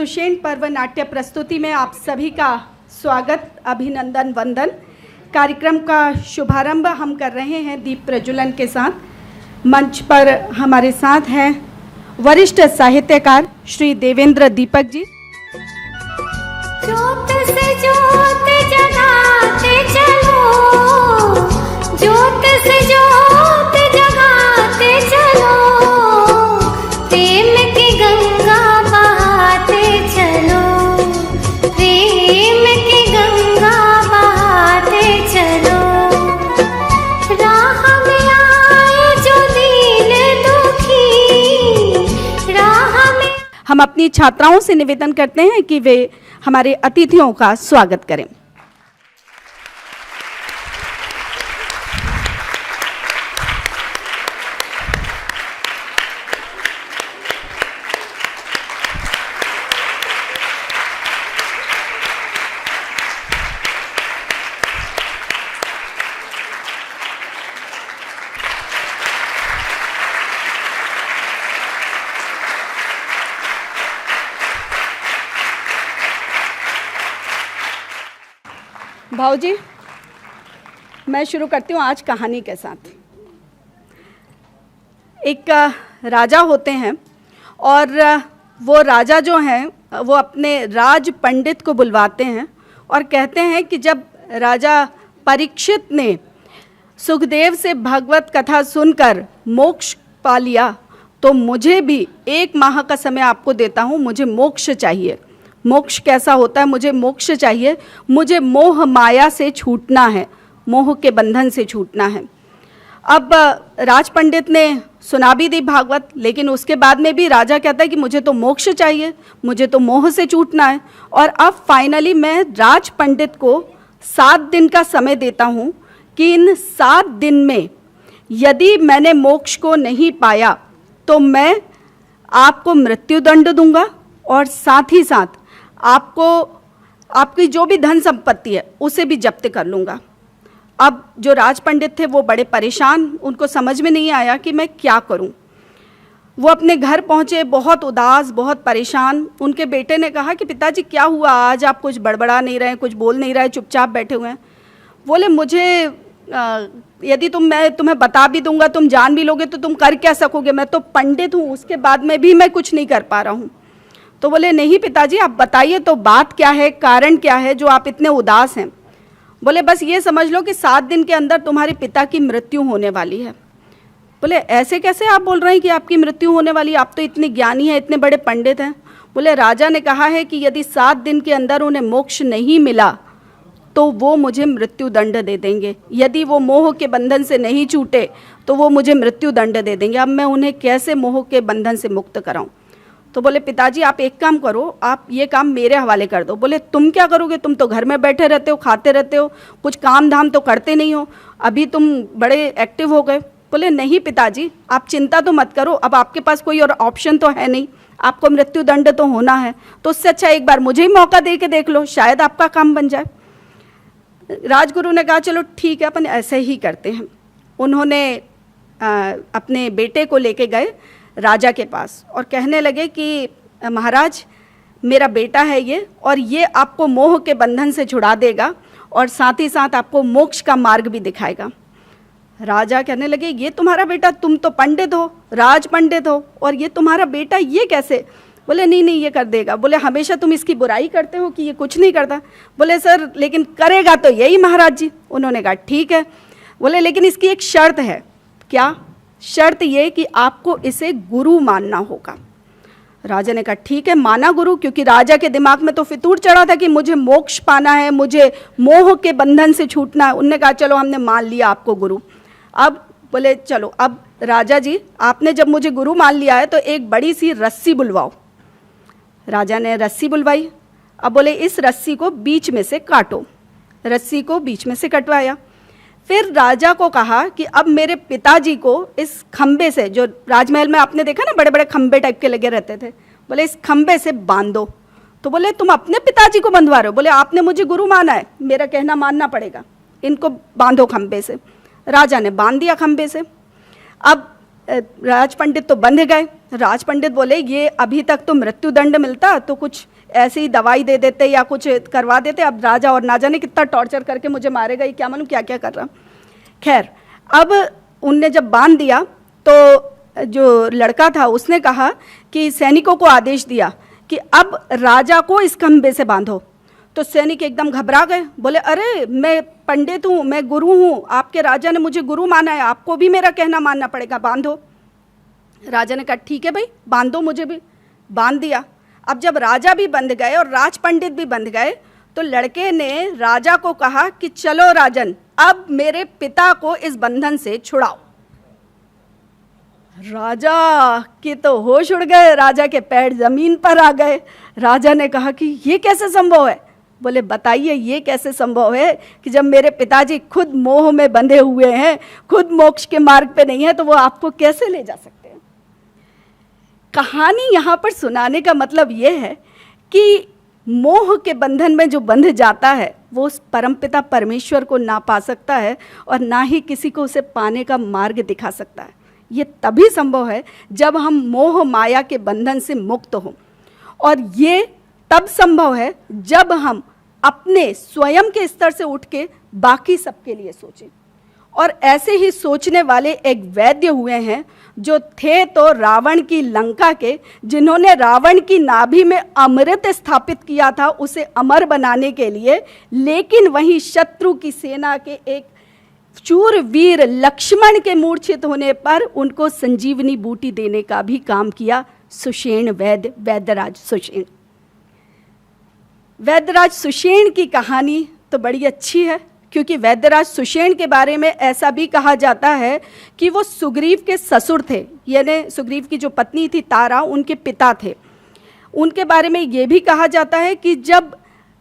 सुषेण पर्व नाट्य प्रस्तुति में आप सभी का स्वागत, अभिनंदन, वंदन। कार्यक्रम का शुभारंभ हम कर रहे हैं दीप प्रज्वलन के साथ। मंच पर हमारे साथ हैं वरिष्ठ साहित्यकार श्री देवेंद्र दीपक जी। ज्योत से ज्योत जगाते चलो, ज्योत से ज्योत जगाते चलो, प्रेम की गंगा बहाते चलो, प्रेम की गंगा बहाते चलो। राह में आए जो दीन दुखी, राह में। हम अपनी छात्राओं से निवेदन करते हैं कि वे हमारे अतिथियों का स्वागत करें। भाऊजी, मैं शुरू करती हूँ आज कहानी के साथ। एक राजा होते हैं और वो राजा जो हैं वो अपने राज पंडित को बुलवाते हैं और कहते हैं कि जब राजा परीक्षित ने सुखदेव से भागवत कथा सुनकर मोक्ष पा लिया तो मुझे भी 1 माह का समय आपको देता हूँ, मुझे मोक्ष चाहिए। मोक्ष कैसा होता है? मुझे मोक्ष चाहिए, मुझे मोह माया से छूटना है, मोह के बंधन से छूटना है। अब राज पंडित ने सुना भी दी भागवत, लेकिन उसके बाद में भी राजा कहता है कि मुझे तो मोक्ष चाहिए, मुझे तो मोह से छूटना है। और अब फाइनली मैं राज पंडित को 7 दिन का समय देता हूँ कि इन 7 दिन में यदि मैंने मोक्ष को नहीं पाया तो मैं आपको मृत्युदंड दूंगा और साथ ही साथ आपको आपकी जो भी धन संपत्ति है उसे भी जब्त कर लूँगा। अब जो राज पंडित थे वो बड़े परेशान, उनको समझ में नहीं आया कि मैं क्या करूं। वो अपने घर पहुंचे बहुत उदास, बहुत परेशान। उनके बेटे ने कहा कि पिताजी क्या हुआ, आज आप कुछ बड़बड़ा नहीं रहे, कुछ बोल नहीं रहे, चुपचाप बैठे हुए हैं। बोले मुझे यदि मैं तुम्हें बता भी दूंगा, तुम जान भी लोगे तो तुम कर क्या सकोगे, मैं तो पंडित हूँ, उसके बाद में भी मैं कुछ नहीं कर पा रहा हूँ। तो बोले नहीं पिताजी, आप बताइए तो बात क्या है, कारण क्या है जो आप इतने उदास हैं। बोले बस ये समझ लो कि 7 दिन के अंदर तुम्हारे पिता की मृत्यु होने वाली है। बोले ऐसे कैसे आप बोल रहे हैं कि आपकी मृत्यु होने वाली है, आप तो इतने ज्ञानी हैं, इतने बड़े पंडित हैं। बोले राजा ने कहा है कि यदि 7 दिन के अंदर उन्हें मोक्ष नहीं मिला तो वो मुझे मृत्यु दंड दे देंगे, यदि वो मोह के बंधन से नहीं छूटे तो वो मुझे मृत्यु दंड दे देंगे। अब मैं उन्हें कैसे मोह के बंधन से मुक्त कराऊं? तो बोले पिताजी आप एक काम करो, आप ये काम मेरे हवाले कर दो। बोले तुम क्या करोगे, तुम तो घर में बैठे रहते हो, खाते रहते हो, कुछ काम धाम तो करते नहीं हो, अभी तुम बड़े एक्टिव हो गए। बोले नहीं पिताजी आप चिंता तो मत करो, अब आपके पास कोई और ऑप्शन तो है नहीं, आपको मृत्यु दंड तो होना है, तो उससे अच्छा एक बार मुझे ही मौका दे के देख लो, शायद आपका काम बन जाए। राजगुरु ने कहा चलो ठीक है, अपन ऐसे ही करते हैं। उन्होंने अपने बेटे को लेके गए राजा के पास और कहने लगे कि महाराज मेरा बेटा है ये, और ये आपको मोह के बंधन से छुड़ा देगा और साथ ही साथ आपको मोक्ष का मार्ग भी दिखाएगा। राजा कहने लगे ये तुम्हारा बेटा, तुम तो पंडित हो, राज पंडित हो, और ये तुम्हारा बेटा ये कैसे? बोले नहीं नहीं ये कर देगा। बोले हमेशा तुम इसकी बुराई करते हो कि ये कुछ नहीं करता। बोले सर लेकिन करेगा तो यही महाराज जी। उन्होंने कहा ठीक है। बोले लेकिन इसकी एक शर्त है। क्या शर्त? ये कि आपको इसे गुरु मानना होगा। राजा ने कहा ठीक है माना गुरु, क्योंकि राजा के दिमाग में तो फितूर चढ़ा था कि मुझे मोक्ष पाना है, मुझे मोह के बंधन से छूटना है। उनने कहा चलो हमने मान लिया आपको गुरु। अब बोले चलो अब राजा जी आपने जब मुझे गुरु मान लिया है तो एक बड़ी सी रस्सी बुलवाओ। राजा ने रस्सी बुलवाई। अब बोले इस रस्सी को बीच में से काटो। रस्सी को बीच में से कटवाया। फिर राजा को कहा कि अब मेरे पिताजी को इस खंबे से, जो राजमहल में आपने देखा ना बड़े बड़े खंबे टाइप के लगे रहते थे, बोले इस खंबे से बांधो। तो बोले तुम अपने पिताजी को बंधवा रहे हो? बोले आपने मुझे गुरु माना है, मेरा कहना मानना पड़ेगा, इनको बांधो खंबे से। राजा ने बांध दिया खंबे से। अब राज पंडित तो बंध गए। राज पंडित बोले ये अभी तक तो मृत्युदंड मिलता तो कुछ ऐसे ही दवाई दे देते या कुछ करवा देते, अब राजा और ना जाने कितना टॉर्चर करके मुझे मारेगा, ये क्या मालूम क्या क्या कर रहा। खैर, अब उनने जब बांध दिया तो जो लड़का था उसने कहा कि सैनिकों को आदेश दिया कि अब राजा को इस खंबे से बांधो। तो सैनिक एकदम घबरा गए, बोले अरे मैं पंडित हूँ, मैं गुरु हूँ, आपके राजा ने मुझे गुरु माना है, आपको भी मेरा कहना मानना पड़ेगा, बांधो। राजा ने कहा ठीक है भाई बांधो, मुझे भी बांध दिया। अब जब राजा भी बंध गए और राज पंडित भी बंध गए तो लड़के ने राजा को कहा कि चलो राजन, अब मेरे पिता को इस बंधन से छुड़ाओ। राजा के तो होश उड़ गए, राजा के पैर जमीन पर आ गए। राजा ने कहा कि ये कैसे संभव है? बोले बताइए ये कैसे संभव है कि जब मेरे पिताजी खुद मोह में बंधे हुए हैं, खुद मोक्ष के मार्ग पे नहीं है, तो वो आपको कैसे ले जा सकते हैं? कहानी यहाँ पर सुनाने का मतलब ये है कि मोह के बंधन में जो बंध जाता है वो उस परमपिता परमेश्वर को ना पा सकता है और ना ही किसी को उसे पाने का मार्ग दिखा सकता है। ये तभी संभव है जब हम मोह माया के बंधन से मुक्त हों, और ये तब संभव है जब हम अपने स्वयं के स्तर से उठ के बाकी सबके लिए सोचें। और ऐसे ही सोचने वाले एक वैद्य हुए हैं जो थे तो रावण की लंका के, जिन्होंने रावण की नाभि में अमृत स्थापित किया था उसे अमर बनाने के लिए, लेकिन वहीं शत्रु की सेना के एक शूरवीर लक्ष्मण के मूर्छित होने पर उनको संजीवनी बूटी देने का भी काम किया। सुषेण वैद्य, वैद्यराज सुषेण। वैद्यराज सुषेण की कहानी तो बड़ी अच्छी है, क्योंकि वैद्यराज सुषेण के बारे में ऐसा भी कहा जाता है कि वो सुग्रीव के ससुर थे, यानी सुग्रीव की जो पत्नी थी तारा, उनके पिता थे। उनके बारे में ये भी कहा जाता है कि जब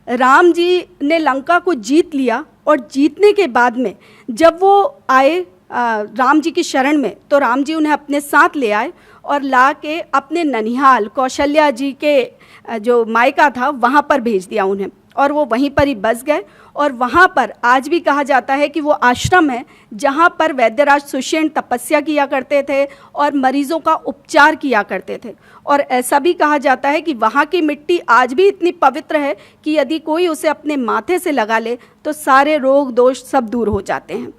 राम जी ने लंका को जीत लिया और जीतने के बाद में जब वो आए राम जी की शरण में, तो राम जी उन्हें अपने साथ ले आए और ला के अपने ननिहाल कौशल्या जी के जो मायका था वहाँ पर भेज दिया उन्हें, और वो वहीं पर ही बस गए। और वहाँ पर आज भी कहा जाता है कि वो आश्रम है जहाँ पर वैद्यराज सुषेण तपस्या किया करते थे और मरीजों का उपचार किया करते थे। और ऐसा भी कहा जाता है कि वहाँ की मिट्टी आज भी इतनी पवित्र है कि यदि कोई उसे अपने माथे से लगा ले तो सारे रोग दोष सब दूर हो जाते हैं।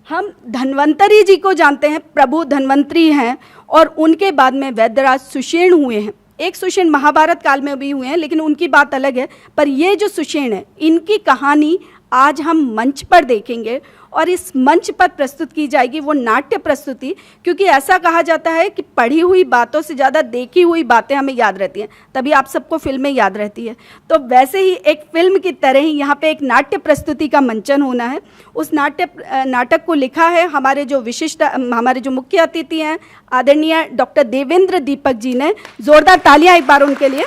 हम धन्वंतरी जी को जानते हैं, प्रभु धन्वंतरी हैं, और उनके बाद में वैद्यराज सुषेण हुए हैं। एक सुषेण महाभारत काल में भी हुए हैं, लेकिन उनकी बात अलग है। पर ये जो सुषेण है, इनकी कहानी आज हम मंच पर देखेंगे, और इस मंच पर प्रस्तुत की जाएगी वो नाट्य प्रस्तुति, क्योंकि ऐसा कहा जाता है कि पढ़ी हुई बातों से ज़्यादा देखी हुई बातें हमें याद रहती हैं, तभी आप सबको फिल्में याद रहती है। तो वैसे ही एक फिल्म की तरह ही यहाँ पे एक नाट्य प्रस्तुति का मंचन होना है। उस नाटक को लिखा है हमारे जो मुख्य अतिथि हैं आदरणीय डॉक्टर देवेंद्र दीपक जी ने, जोरदार तालियां एक बार उनके लिए,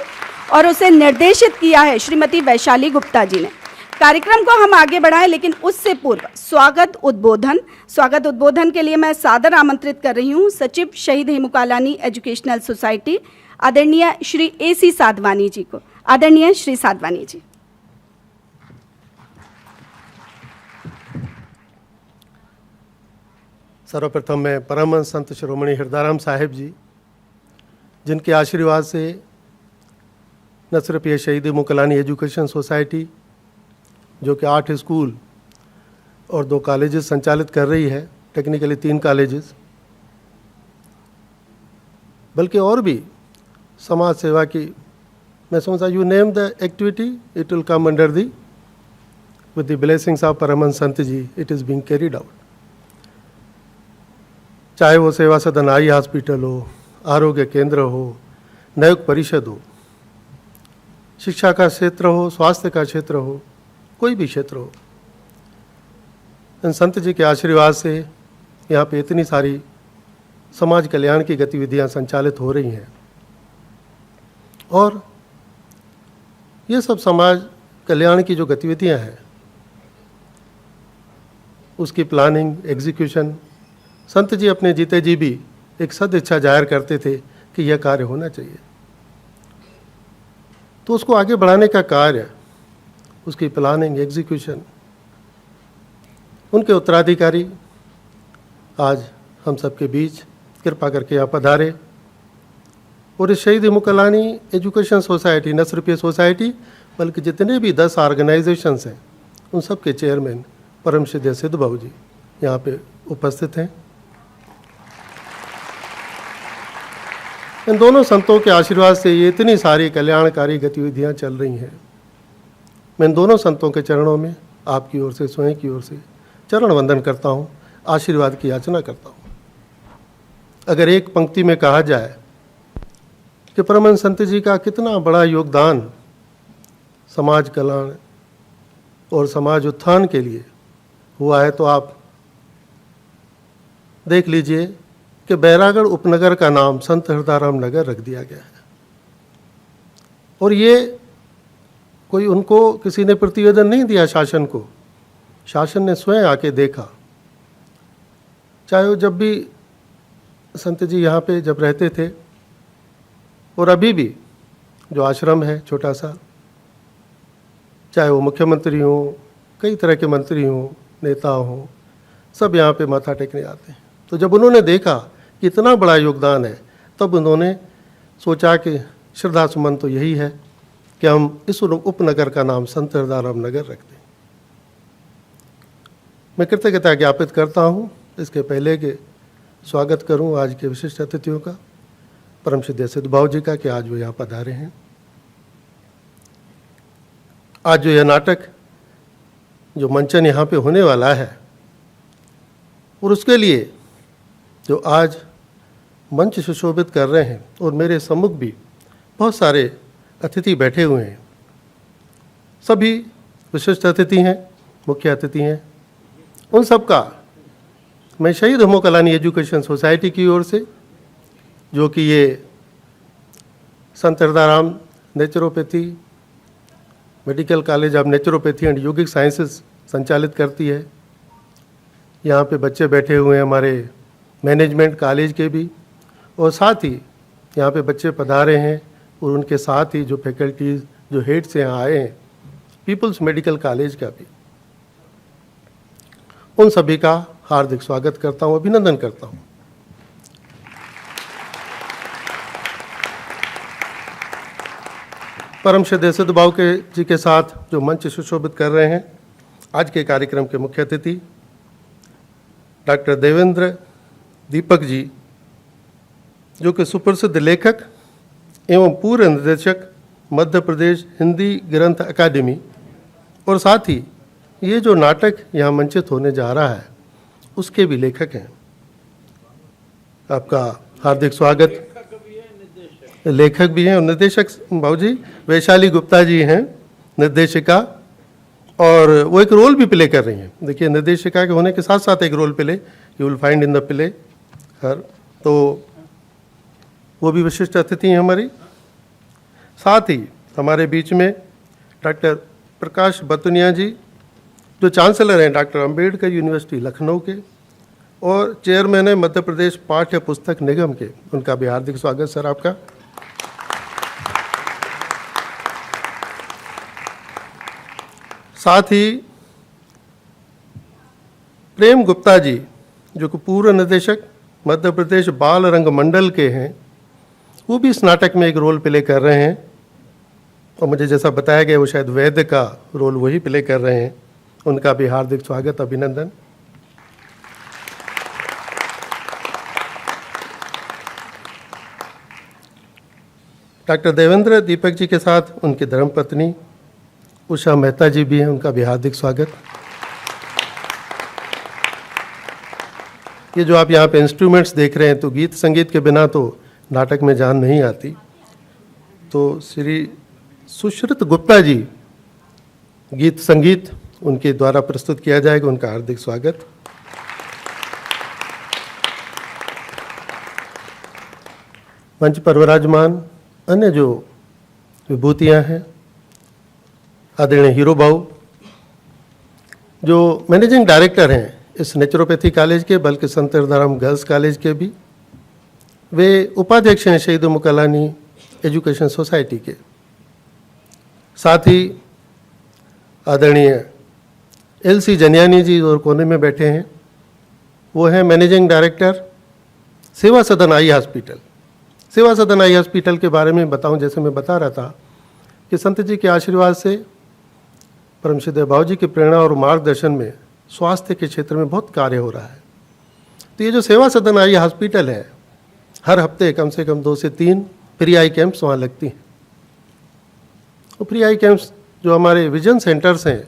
और उसे निर्देशित किया है श्रीमती वैशाली गुप्ता जी ने। कार्यक्रम को हम आगे बढ़ाएं, लेकिन उससे पूर्व स्वागत उद्बोधन के लिए मैं सादर आमंत्रित कर रही हूं सचिव शहीद हेमुकालानी एजुकेशनल सोसाइटी आदरणीय श्री AC साधवानी जी को। आदरणीय श्री साधवानी जी। सर्वप्रथम मैं परमहंस संत शिरोमणि हृदयराम साहिब जी, जिनके आशीर्वाद से न सिर्फ ये शहीद हेमुकालानी एजुकेशन सोसाइटी जो कि 8 स्कूल और 2 कॉलेजेस संचालित कर रही है, टेक्निकली 3 कॉलेजेस, बल्कि और भी समाज सेवा की, मैं समझा you name the activity it will come under the with the blessings of Paramhans Sant ji it is being carried out. चाहे वो सेवा सदन आई हॉस्पिटल हो, आरोग्य केंद्र हो, नयोग परिषद हो, शिक्षा का क्षेत्र हो, स्वास्थ्य का क्षेत्र हो, कोई भी क्षेत्र हो, इन संत जी के आशीर्वाद से यहाँ पे इतनी सारी समाज कल्याण की गतिविधियाँ संचालित हो रही हैं। और ये सब समाज कल्याण की जो गतिविधियाँ हैं उसकी प्लानिंग, एग्जीक्यूशन, संत जी अपने जीते जी भी एक सद इच्छा जाहिर करते थे कि यह कार्य होना चाहिए, तो उसको आगे बढ़ाने का कार्य, उसकी प्लानिंग, एग्जीक्यूशन, उनके उत्तराधिकारी आज हम सबके बीच कृपा करके यहाँ पधारे और इस शहीद मुकलानी एजुकेशन सोसाइटी, न सिर्फ ये सोसाइटी बल्कि जितने भी 10 ऑर्गेनाइजेशंस हैं उन सब के चेयरमैन परम श्रद्धेय सिद्ध बाबू जी यहाँ पे उपस्थित हैं। इन दोनों संतों के आशीर्वाद से ये इतनी सारी कल्याणकारी गतिविधियाँ चल रही हैं। मैं इन दोनों संतों के चरणों में आपकी ओर से, स्वयं की ओर से चरण वंदन करता हूँ, आशीर्वाद की याचना करता हूँ। अगर एक पंक्ति में कहा जाए कि परमहंस संत जी का कितना बड़ा योगदान समाज कल्याण और समाज उत्थान के लिए हुआ है, तो आप देख लीजिए कि बैरागढ़ उपनगर का नाम संत हृदयराम नगर रख दिया गया है। और ये कोई उनको किसी ने प्रतिवेदन नहीं दिया शासन को, शासन ने स्वयं आके देखा। चाहे वो जब भी संत जी यहाँ पे जब रहते थे और अभी भी जो आश्रम है छोटा सा, चाहे वो मुख्यमंत्री हों, कई तरह के मंत्री हों, नेता हों, सब यहाँ पे माथा टेकने आते हैं। तो जब उन्होंने देखा कि इतना बड़ा योगदान है, तब उन्होंने सोचा कि श्रद्धा सुमन तो यही है कि हम इस उपनगर का नाम संत हृदयराम नगर रख दें। मैं कृतज्ञता ज्ञापित करता हूँ। इसके पहले के स्वागत करूँ आज के विशिष्ट अतिथियों का, परम श्रद्धेय सिद्ध बाबू जी का, कि आज वो यहाँ पधारे हैं। आज जो यह नाटक जो मंचन यहाँ पे होने वाला है, और उसके लिए जो आज मंच सुशोभित कर रहे हैं, और मेरे सम्मुख भी बहुत सारे अतिथि बैठे हुए हैं, सभी विशिष्ट अतिथि हैं, मुख्य अतिथि हैं। उन सब का मैं शहीद मुकलानी एजुकेशन सोसाइटी की ओर से, जो कि ये संत Hirdaram naturopathy medical college of naturopathy and yogic sciences संचालित करती है। यहाँ पे बच्चे बैठे हुए हैं हमारे मैनेजमेंट कॉलेज के भी, और साथ ही यहाँ पे बच्चे पधारे हैं, और उनके साथ ही जो फैकल्टीज़, जो हेड से यहाँ आए हैं पीपल्स मेडिकल कॉलेज का भी, उन सभी का हार्दिक स्वागत करता हूँ, अभिनंदन करता हूँ। परम श्रद्धेय सिद्ध बाबू के जी के साथ जो मंच सुशोभित कर रहे हैं आज के कार्यक्रम के मुख्य अतिथि डॉक्टर देवेंद्र दीपक जी, जो कि सुप्रसिद्ध लेखक एवं पूर्व निदेशक मध्य प्रदेश हिंदी ग्रंथ अकादमी, और साथ ही ये जो नाटक यहाँ मंचित होने जा रहा है उसके भी लेखक हैं। आपका हार्दिक स्वागत। लेखक भी हैं और निर्देशक बाबू जी वैशाली गुप्ता जी हैं निर्देशिका, और वो एक रोल भी प्ले कर रही हैं। देखिए, निर्देशिका के होने के साथ साथ एक role play you will find in the play her, तो वो भी विशिष्ट अतिथि हैं हमारी। साथ ही हमारे बीच में डॉक्टर प्रकाश बतुनिया जी, जो चांसलर हैं डॉक्टर अंबेडकर यूनिवर्सिटी लखनऊ के, और चेयरमैन है मध्य प्रदेश पाठ्य पुस्तक निगम के। उनका भी हार्दिक स्वागत सर आपका। साथ ही प्रेम गुप्ता जी, जो कि पूर्व निदेशक मध्य प्रदेश बाल रंग मंडल के हैं, वो भी इस नाटक में एक रोल प्ले कर रहे हैं, और मुझे जैसा बताया गया वो शायद वैद्य का रोल वही प्ले कर रहे हैं। उनका भी हार्दिक स्वागत, अभिनंदन। डॉक्टर देवेंद्र दीपक जी के साथ उनकी धर्मपत्नी उषा मेहता जी भी हैं, उनका भी हार्दिक स्वागत। ये जो आप यहाँ पे इंस्ट्रूमेंट्स देख रहे हैं, तो गीत संगीत के बिना तो नाटक में जान नहीं आती। तो श्री सुश्रुत गुप्ता जी, गीत संगीत उनके द्वारा प्रस्तुत किया जाएगा, उनका हार्दिक स्वागत। मंच पर विराजमान अन्य जो विभूतियाँ हैं, आदरणीय हीरो बाबू, जो मैनेजिंग डायरेक्टर हैं इस नेचुरोपैथी कॉलेज के, बल्कि संत हृदयराम गर्ल्स कॉलेज के भी, वे उपाध्यक्ष हैं शहीद मुकलानी एजुकेशन सोसाइटी के। साथ ही आदरणीय LC जनियानी जी और कोने में बैठे हैं, वो हैं मैनेजिंग डायरेक्टर सेवा सदन आई हॉस्पिटल। सेवा सदन आई हॉस्पिटल के बारे में बताऊं, जैसे मैं बता रहा था कि संत जी के आशीर्वाद से, परम श्री भाव जी की प्रेरणा और मार्गदर्शन में स्वास्थ्य के क्षेत्र में बहुत कार्य हो रहा है। तो ये जो सेवा सदन आई हॉस्पिटल है, हर हफ्ते कम से कम 2 से 3 फ्री आई कैंप्स वहाँ लगती हैं। वो फ्री आई कैंप्स जो हमारे विजन सेंटर्स हैं,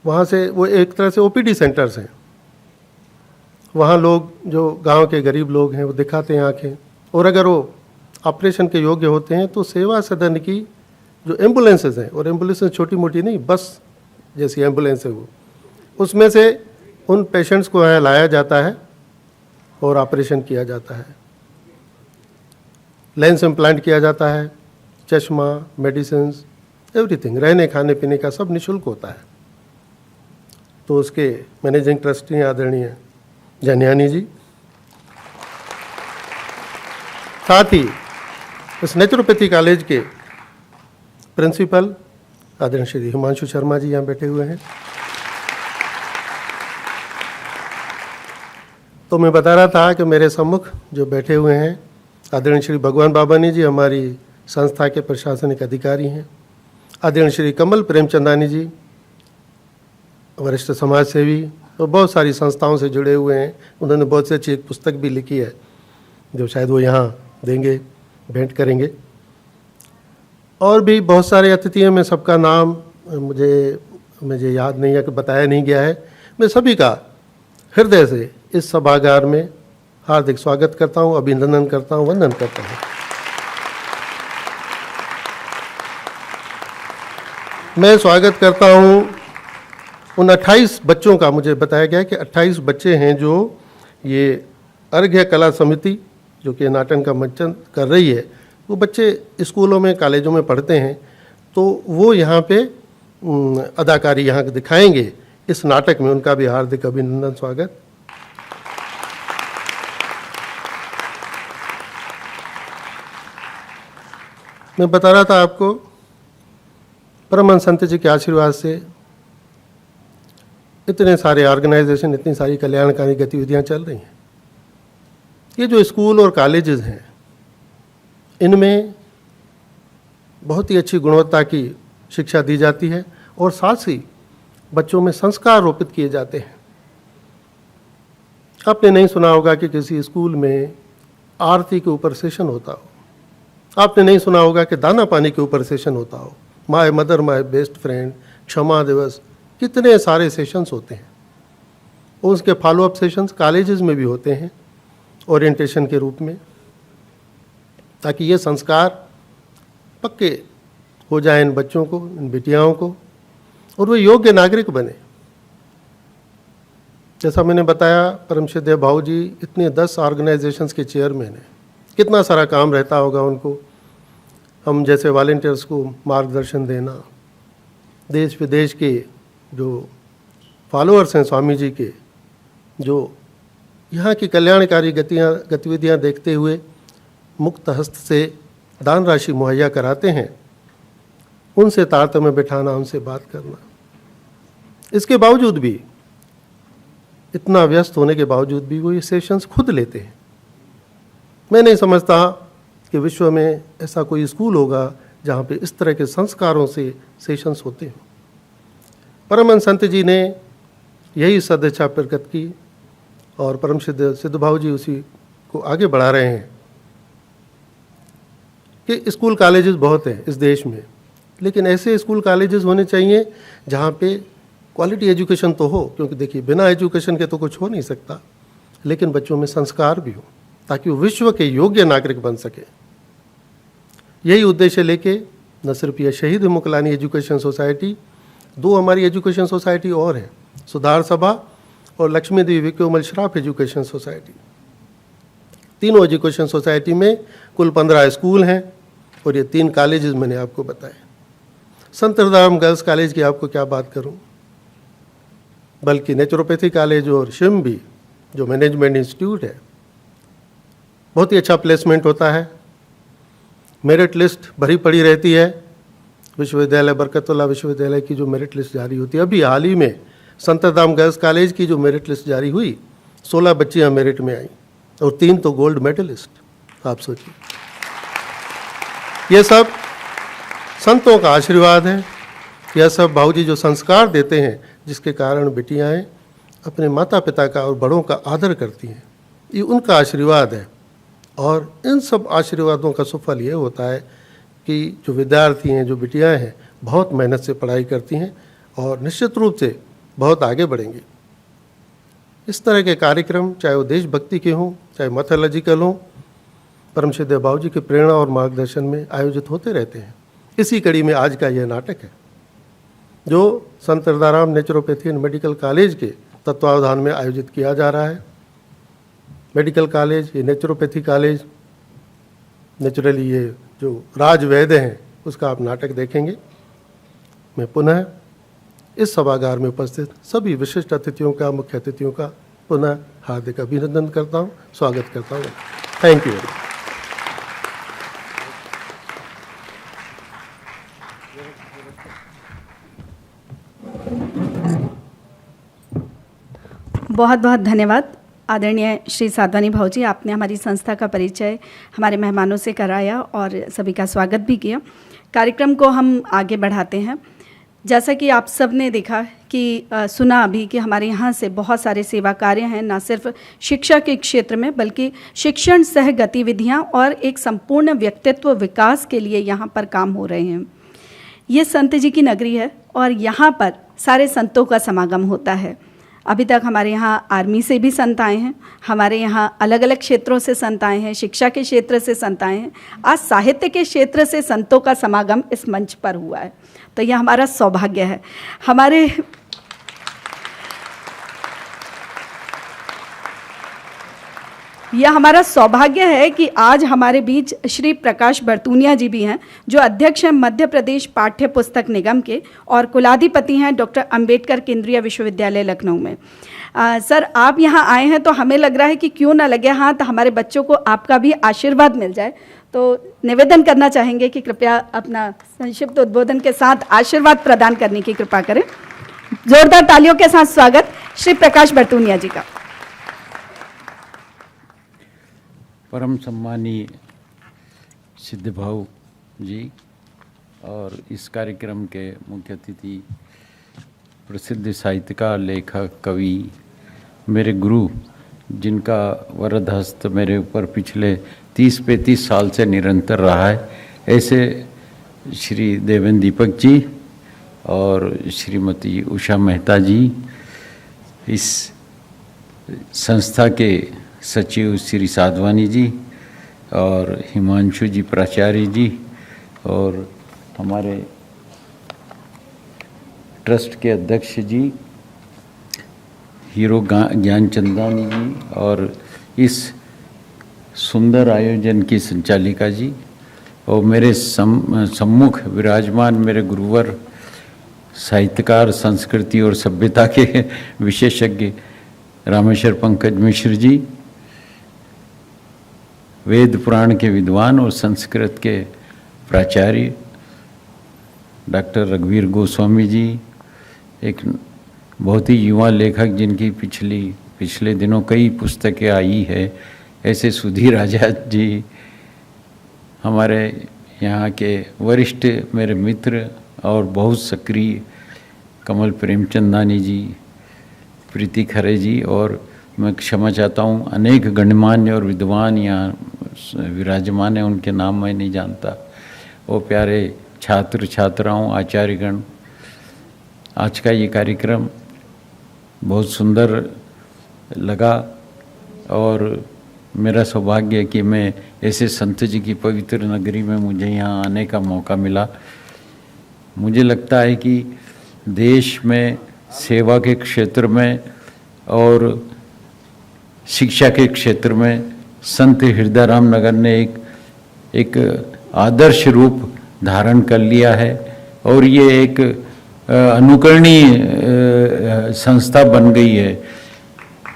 वहाँ से वो एक तरह से ओपीडी सेंटर्स हैं। वहाँ लोग जो गांव के गरीब लोग हैं वो दिखाते हैं आँखें, और अगर वो ऑपरेशन के योग्य होते हैं तो सेवा सदन की जो एम्बुलेंसेज हैं, और एम्बुलेंसेज छोटी मोटी नहीं, बस जैसी एम्बुलेंस है वो, उसमें से उन पेशेंट्स को यहाँ लाया जाता है और ऑपरेशन किया जाता है। लेंस इम्प्लांट किया जाता है, चश्मा, मेडिसिन्स, एवरीथिंग, रहने खाने पीने का सब निःशुल्क होता है। तो उसके मैनेजिंग ट्रस्टी आदरणीय जनियानी जी, साथ ही इस नेचुरोपैथी कॉलेज के प्रिंसिपल आदरणीय श्री हिमांशु शर्मा जी यहाँ बैठे हुए हैं। तो मैं बता रहा था कि मेरे सम्मुख जो बैठे हुए हैं आदरणीय श्री भगवान बाबानी जी, हमारी संस्था के प्रशासनिक अधिकारी हैं। आदरणीय श्री कमल प्रेमचंदानी जी, वरिष्ठ समाज सेवी और बहुत सारी संस्थाओं से जुड़े हुए हैं। उन्होंने बहुत से अच्छी एक पुस्तक भी लिखी है जो शायद वो यहाँ देंगे, भेंट करेंगे। और भी बहुत सारे अतिथि हैं, मैं सबका नाम मुझे याद नहीं है कि बताया नहीं गया है। मैं सभी का हृदय से इस सभागार में हार्दिक स्वागत करता हूँ, अभिनंदन करता हूँ, वंदन करता हूँ। मैं स्वागत करता हूँ उन 28 बच्चों का। मुझे बताया गया कि 28 बच्चे हैं जो ये अर्घ्य कला समिति जो कि नाटन का मंचन कर रही है, वो बच्चे स्कूलों में कॉलेजों में पढ़ते हैं, तो वो यहाँ पे अदाकारी यहाँ दिखाएंगे इस नाटक में। उनका भी हार्दिक अभिनंदन, स्वागत। मैं बता रहा था आपको, परमहंस संत जी के आशीर्वाद से इतने सारे ऑर्गेनाइजेशन, इतनी सारी कल्याणकारी गतिविधियां चल रही हैं। ये जो स्कूल और कॉलेजेस हैं, इनमें बहुत ही अच्छी गुणवत्ता की शिक्षा दी जाती है और साथ ही बच्चों में संस्कार रोपित किए जाते हैं। आपने नहीं सुना होगा कि किसी स्कूल में आरती के ऊपर सेशन होता हो, आपने नहीं सुना होगा कि दाना पानी के ऊपर सेशन होता हो, my mother my best friend, क्षमा दिवस, कितने सारे सेशंस होते हैं। और उसके फॉलोअप सेशंस कॉलेजेस में भी होते हैं ओरिएंटेशन के रूप में, ताकि ये संस्कार पक्के हो जाए इन बच्चों को, इन बेटियाओं को, और वो योग्य नागरिक बने। जैसा मैंने बताया, परम श्रद्धेय भाऊ जी इतने 10 ऑर्गेनाइजेशंस के चेयरमैन हैं, कितना सारा काम रहता होगा उनको। हम जैसे वॉलंटियर्स को मार्गदर्शन देना, देश विदेश के जो फॉलोअर्स हैं स्वामी जी के, जो यहाँ की कल्याणकारी गतिविधियाँ देखते हुए मुक्त हस्त से दान राशि मुहैया कराते हैं, उनसे तारतम्य बिठाना, उनसे बात करना। इसके बावजूद भी, इतना व्यस्त होने के बावजूद भी वो ये सेशंस खुद लेते हैं। मैं नहीं समझता कि विश्व में ऐसा कोई स्कूल होगा जहाँ पे इस तरह के संस्कारों से सेशंस होते हैं। परमहंस संत जी ने यही सदिच्छा प्रकट की और परम सिद्ध भाव जी उसी को आगे बढ़ा रहे हैं कि स्कूल कॉलेजेस बहुत हैं इस देश में, लेकिन ऐसे स्कूल कॉलेजेस होने चाहिए जहाँ पे क्वालिटी एजुकेशन तो हो, क्योंकि देखिए बिना एजुकेशन के तो कुछ हो नहीं सकता, लेकिन बच्चों में संस्कार भी हो ताकि वो विश्व के योग्य नागरिक बन सके। यही उद्देश्य लेके न सिर्फ ये शहीद मुकलानी एजुकेशन सोसाइटी, 2 हमारी एजुकेशन सोसाइटी और हैं, सुधार सभा और लक्ष्मी देवी विकोमल श्राफ एजुकेशन सोसाइटी। तीनों एजुकेशन सोसाइटी में कुल 15 स्कूल हैं और ये 3 कॉलेजेस मैंने आपको बताए। संत हृदयराम गर्ल्स कॉलेज की आपको क्या बात करूं, बल्कि नेचुरोपैथी कॉलेज और शिम भी जो मैनेजमेंट इंस्टीट्यूट है, बहुत ही अच्छा प्लेसमेंट होता है। मेरिट लिस्ट भरी पड़ी रहती है। विश्वविद्यालय बरकतुल्लाह विश्वविद्यालय की जो मेरिट लिस्ट जारी होती है, अभी हाल ही में संत हृदयराम गर्ल्स कॉलेज की जो मेरिट लिस्ट जारी हुई, 16 बच्चियाँ मेरिट में आई और 3 तो गोल्ड मेडलिस्ट। आप सोचिए, ये सब संतों का आशीर्वाद है। यह सब बाबूजी जो संस्कार देते हैं, जिसके कारण बिटियाएं अपने माता पिता का और बड़ों का आदर करती हैं, ये उनका आशीर्वाद है। और इन सब आशीर्वादों का सुफल ये होता है कि जो विद्यार्थी हैं, जो बिटियाएं हैं, बहुत मेहनत से पढ़ाई करती हैं और निश्चित रूप से बहुत आगे बढ़ेंगी। इस तरह के कार्यक्रम, चाहे वो देशभक्ति के हों, चाहे मैथोलॉजिकल हों, परम श्रद्धेय बाबूजी के प्रेरणा और मार्गदर्शन में आयोजित होते रहते हैं। इसी कड़ी में आज का यह नाटक है, जो संत Hirdaram naturopathy and medical college के तत्वावधान में आयोजित किया जा रहा है। मेडिकल कॉलेज, ये नेचुरोपैथी कॉलेज, नेचुरली ये जो राज वैद्य हैं, उसका आप नाटक देखेंगे। मैं पुनः इस सभागार में उपस्थित सभी विशिष्ट अतिथियों का, मुख्य अतिथियों का पुनः हार्दिक अभिनंदन करता हूँ, स्वागत करता हूँ। Thank you. बहुत बहुत धन्यवाद आदरणीय श्री साधवानी भाऊ जी, आपने हमारी संस्था का परिचय हमारे मेहमानों से कराया और सभी का स्वागत भी किया। कार्यक्रम को हम आगे बढ़ाते हैं। जैसा कि आप सब ने देखा कि सुना अभी कि हमारे यहाँ से बहुत सारे सेवा कार्य हैं, ना सिर्फ शिक्षा के क्षेत्र में बल्कि शिक्षण सह गतिविधियाँ और एक संपूर्ण व्यक्तित्व विकास के लिए यहाँ पर काम हो रहे हैं। ये संत जी की नगरी है और यहाँ पर सारे संतों का समागम होता है। अभी तक हमारे यहाँ आर्मी से भी संत आए हैं, हमारे यहाँ अलग अलग क्षेत्रों से संत आए हैं, शिक्षा के क्षेत्र से संत आए हैं, आज साहित्य के क्षेत्र से संतों का समागम इस मंच पर हुआ है। तो यह हमारा सौभाग्य है। यह हमारा सौभाग्य है कि आज हमारे बीच श्री प्रकाश बर्तूनिया जी भी हैं, जो अध्यक्ष हैं मध्य प्रदेश पाठ्य पुस्तक निगम के और कुलाधिपति हैं डॉक्टर अंबेडकर केंद्रीय विश्वविद्यालय लखनऊ में। सर, आप यहाँ आए हैं तो हमें लग रहा है कि क्यों ना लगे हाथ, हमारे बच्चों को आपका भी आशीर्वाद मिल जाए। तो निवेदन करना चाहेंगे कि कृपया अपना संक्षिप्त उद्बोधन के साथ आशीर्वाद प्रदान करने की कृपा करें। जोरदार तालियों के साथ स्वागत श्री प्रकाश बर्तूनिया जी का। परम सम्मानीय सिद्ध भाऊ जी और इस कार्यक्रम के मुख्य अतिथि प्रसिद्ध साहित्यकार, लेखक, कवि, मेरे गुरु, जिनका वरद हस्त मेरे ऊपर पिछले 30-35 साल से निरंतर रहा है, ऐसे श्री देवेंद्र दीपक जी और श्रीमती उषा मेहता जी, इस संस्था के सचिव श्री साधवानी जी और हिमांशु जी प्राचार्य जी और हमारे ट्रस्ट के अध्यक्ष जी हीरो ज्ञानचंदानी जी और इस सुंदर आयोजन की संचालिका जी और मेरे सम्मुख विराजमान मेरे गुरुवर, साहित्यकार, संस्कृति और सभ्यता के विशेषज्ञ रामेश्वर पंकज मिश्र जी, वेद पुराण के विद्वान और संस्कृत के प्राचार्य डॉक्टर रघुवीर गोस्वामी जी, एक बहुत ही युवा लेखक जिनकी पिछले दिनों कई पुस्तकें आई है, ऐसे सुधीर आजाद जी, हमारे यहाँ के वरिष्ठ मेरे मित्र और बहुत सक्रिय कमल प्रेमचंदानी जी, प्रीति खरे जी, और मैं क्षमा चाहता हूँ अनेक गणमान्य और विद्वान यहाँ विराजमान हैं, उनके नाम मैं नहीं जानता। वो प्यारे छात्र छात्राओं, आचार्यगण, आज का ये कार्यक्रम बहुत सुंदर लगा और मेरा सौभाग्य है कि मैं ऐसे संत जी की पवित्र नगरी में मुझे यहाँ आने का मौका मिला। मुझे लगता है कि देश में सेवा के क्षेत्र में और शिक्षा के क्षेत्र में संत हृदयराम नगर ने एक आदर्श रूप धारण कर लिया है और ये एक अनुकरणीय संस्था बन गई है,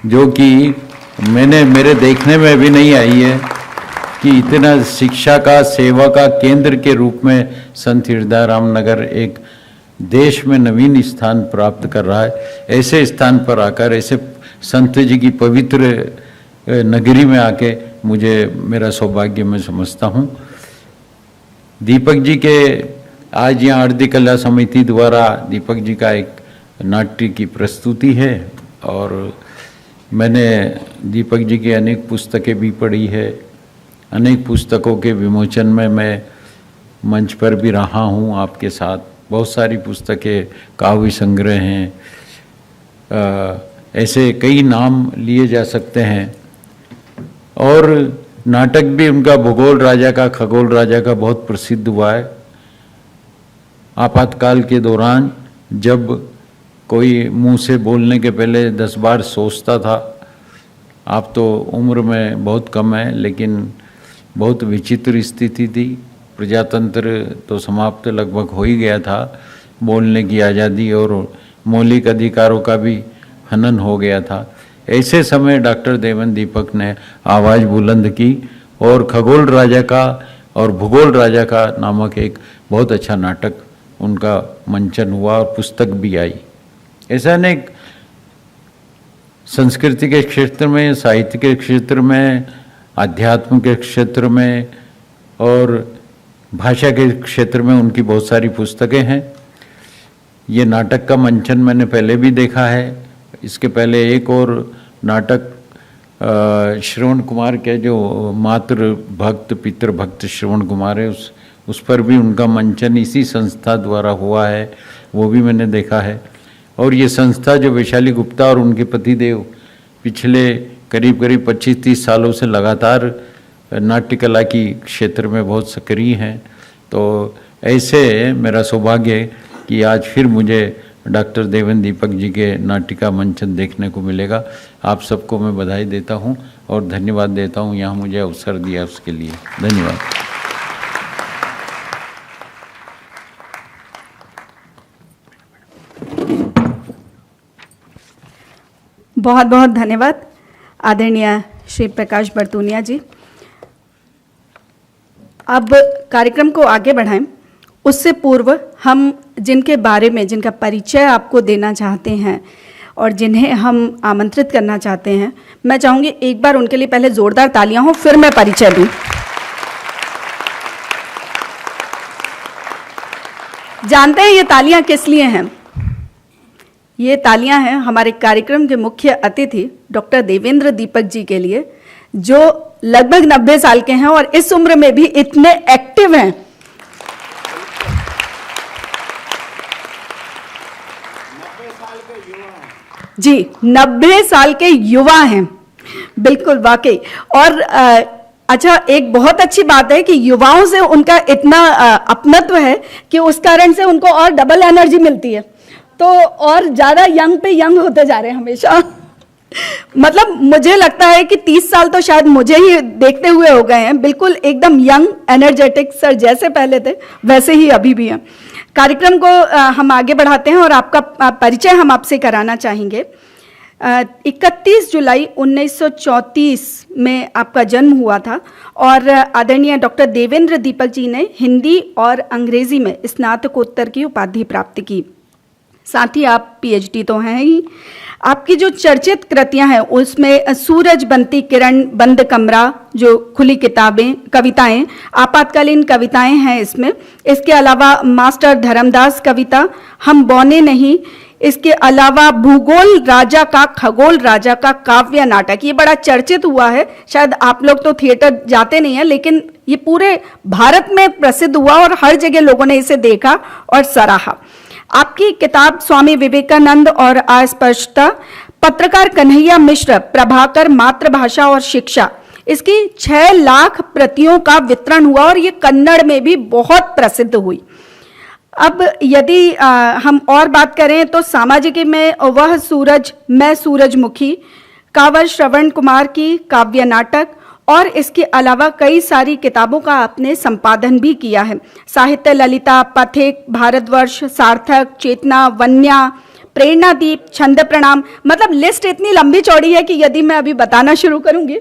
जो कि मेरे देखने में भी नहीं आई है कि इतना शिक्षा का, सेवा का केंद्र के रूप में संत हृदयराम नगर एक देश में नवीन स्थान प्राप्त कर रहा है। ऐसे स्थान पर आकर ऐसे संत जी की पवित्र नगरी में आके मुझे मेरा सौभाग्य मैं समझता हूँ। दीपक जी के आज यहाँ आरती कला समिति द्वारा दीपक जी का एक नाट्य की प्रस्तुति है और मैंने दीपक जी की अनेक पुस्तकें भी पढ़ी है। अनेक पुस्तकों के विमोचन में मैं मंच पर भी रहा हूँ आपके साथ। बहुत सारी पुस्तकें, काव्य संग्रह हैं, ऐसे कई नाम लिए जा सकते हैं। और नाटक भी उनका भूगोल राजा का, खगोल राजा का बहुत प्रसिद्ध हुआ है। आपातकाल के दौरान जब कोई मुंह से बोलने के पहले 10 बार सोचता था। आप तो उम्र में बहुत कम है, लेकिन बहुत विचित्र स्थिति थी। प्रजातंत्र तो समाप्त लगभग हो ही गया था, बोलने की आज़ादी और मौलिक अधिकारों का भी हनन हो गया था। ऐसे समय डॉक्टर देवेंद्र दीपक ने आवाज़ बुलंद की और खगोल राजा का और भूगोल राजा का नामक एक बहुत अच्छा नाटक उनका मंचन हुआ और पुस्तक भी आई। ऐसा अनेक संस्कृति के क्षेत्र में, साहित्य के क्षेत्र में, आध्यात्म के क्षेत्र में और भाषा के क्षेत्र में उनकी बहुत सारी पुस्तकें हैं। ये नाटक का मंचन मैंने पहले भी देखा है। इसके पहले एक और नाटक श्रवण कुमार के, जो मातृ भक्त पितृ भक्त श्रवण कुमार है, उस पर भी उनका मंचन इसी संस्था द्वारा हुआ है, वो भी मैंने देखा है। और ये संस्था जो वैशाली गुप्ता और उनके पतिदेव पिछले करीब 25-30 सालों से लगातार नाट्य कला की क्षेत्र में बहुत सक्रिय हैं। तो ऐसे मेरा सौभाग्य है कि आज फिर मुझे डॉक्टर देवेंद्र दीपक जी के नाट्य का मंचन देखने को मिलेगा। आप सबको मैं बधाई देता हूं और धन्यवाद देता हूं, यहाँ मुझे अवसर दिया उसके लिए धन्यवाद। बहुत बहुत धन्यवाद आदरणीय श्री प्रकाश बरतूनिया जी। अब कार्यक्रम को आगे बढ़ाएं, उससे पूर्व हम जिनके बारे में, जिनका परिचय आपको देना चाहते हैं और जिन्हें हम आमंत्रित करना चाहते हैं, मैं चाहूँगी एक बार उनके लिए पहले ज़ोरदार तालियां हो, फिर मैं परिचय दूँ। जानते हैं ये तालियां किस लिए हैं? ये तालियां हैं हमारे कार्यक्रम के मुख्य अतिथि डॉक्टर देवेंद्र दीपक जी के लिए, जो लगभग 90 साल के हैं और इस उम्र में भी इतने एक्टिव हैं। जी, 90 साल के युवा हैं, बिल्कुल वाकई। और अच्छा, एक बहुत अच्छी बात है कि युवाओं से उनका इतना अपनत्व है कि उस कारण से उनको और डबल एनर्जी मिलती है, तो और ज़्यादा यंग पे यंग होते जा रहे हैं हमेशा। मतलब मुझे लगता है कि 30 साल तो शायद मुझे ही देखते हुए हो गए हैं, बिल्कुल एकदम यंग एनर्जेटिक सर, जैसे पहले थे वैसे ही अभी भी हैं। कार्यक्रम को हम आगे बढ़ाते हैं और आपका परिचय हम आपसे कराना चाहेंगे। 31 जुलाई 1934 में आपका जन्म हुआ था और आदरणीय डॉक्टर देवेंद्र दीपक जी ने हिंदी और अंग्रेजी में स्नातकोत्तर की उपाधि प्राप्त की। साथ ही आप PhD तो हैं ही। आपकी जो चर्चित कृतियां हैं उसमें सूरज बनती किरण, बंद कमरा, जो खुली किताबें, कविताएं, आपातकालीन कविताएं हैं इसमें। इसके अलावा मास्टर धर्मदास कविता, हम बौने नहीं, इसके अलावा भूगोल राजा का, खगोल राजा का काव्य नाटक, ये बड़ा चर्चित हुआ है। शायद आप लोग तो थिएटर जाते नहीं हैं, लेकिन ये पूरे भारत में प्रसिद्ध हुआ और हर जगह लोगों ने इसे देखा और सराहा। आपकी किताब स्वामी विवेकानंद और अस्पष्टता, पत्रकार कन्हैया मिश्र, प्रभाकर, मातृभाषा और शिक्षा, इसकी 6 लाख प्रतियों का वितरण हुआ और ये कन्नड़ में भी बहुत प्रसिद्ध हुई। अब यदि हम और बात करें तो सामाजिकी में वह सूरज, मैं सूरजमुखी, कांवर श्रवण कुमार की काव्य नाटक और इसके अलावा कई सारी किताबों का आपने संपादन भी किया है। साहित्य ललिता, पथिक, भारतवर्ष, सार्थक, चेतना, वन्या, प्रेरणादीप, छंद प्रणाम, मतलब लिस्ट इतनी लंबी चौड़ी है कि यदि मैं अभी बताना शुरू करूंगी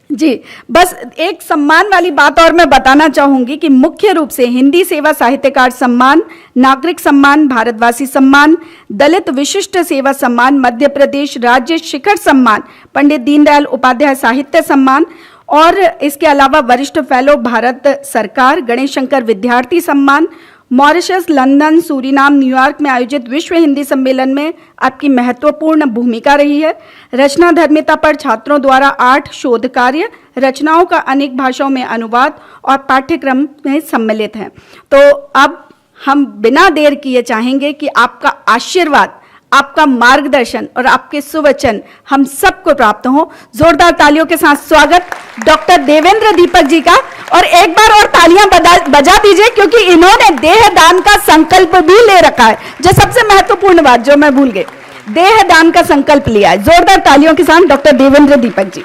जी, बस एक सम्मान वाली बात और मैं बताना चाहूंगी कि मुख्य रूप से हिंदी सेवा साहित्यकार सम्मान, नागरिक सम्मान, भारतवासी सम्मान, दलित विशिष्ट सेवा सम्मान, मध्य प्रदेश राज्य शिखर सम्मान, पंडित दीनदयाल उपाध्याय साहित्य सम्मान और इसके अलावा वरिष्ठ फेलो भारत सरकार, गणेश शंकर विद्यार्थी सम्मान, मॉरिशस, लंदन, सूरीनाम, न्यूयॉर्क में आयोजित विश्व हिंदी सम्मेलन में आपकी महत्वपूर्ण भूमिका रही है। रचना धर्मिता पर छात्रों द्वारा 8 शोध कार्य, रचनाओं का अनेक भाषाओं में अनुवाद और पाठ्यक्रम में सम्मिलित हैं। तो अब हम बिना देर किए चाहेंगे कि आपका आशीर्वाद, आपका मार्गदर्शन और आपके सुवचन हम सबको प्राप्त हो। जोरदार तालियों के साथ स्वागत डॉक्टर देवेंद्र दीपक जी का, और एक बार और तालियां बजा दीजिए क्योंकि इन्होंने देह दान का संकल्प भी ले रखा है। जो सबसे महत्वपूर्ण बात जो मैं भूल गई, देह दान का संकल्प लिया है। जोरदार तालियों के साथ डॉक्टर देवेंद्र दीपक जी।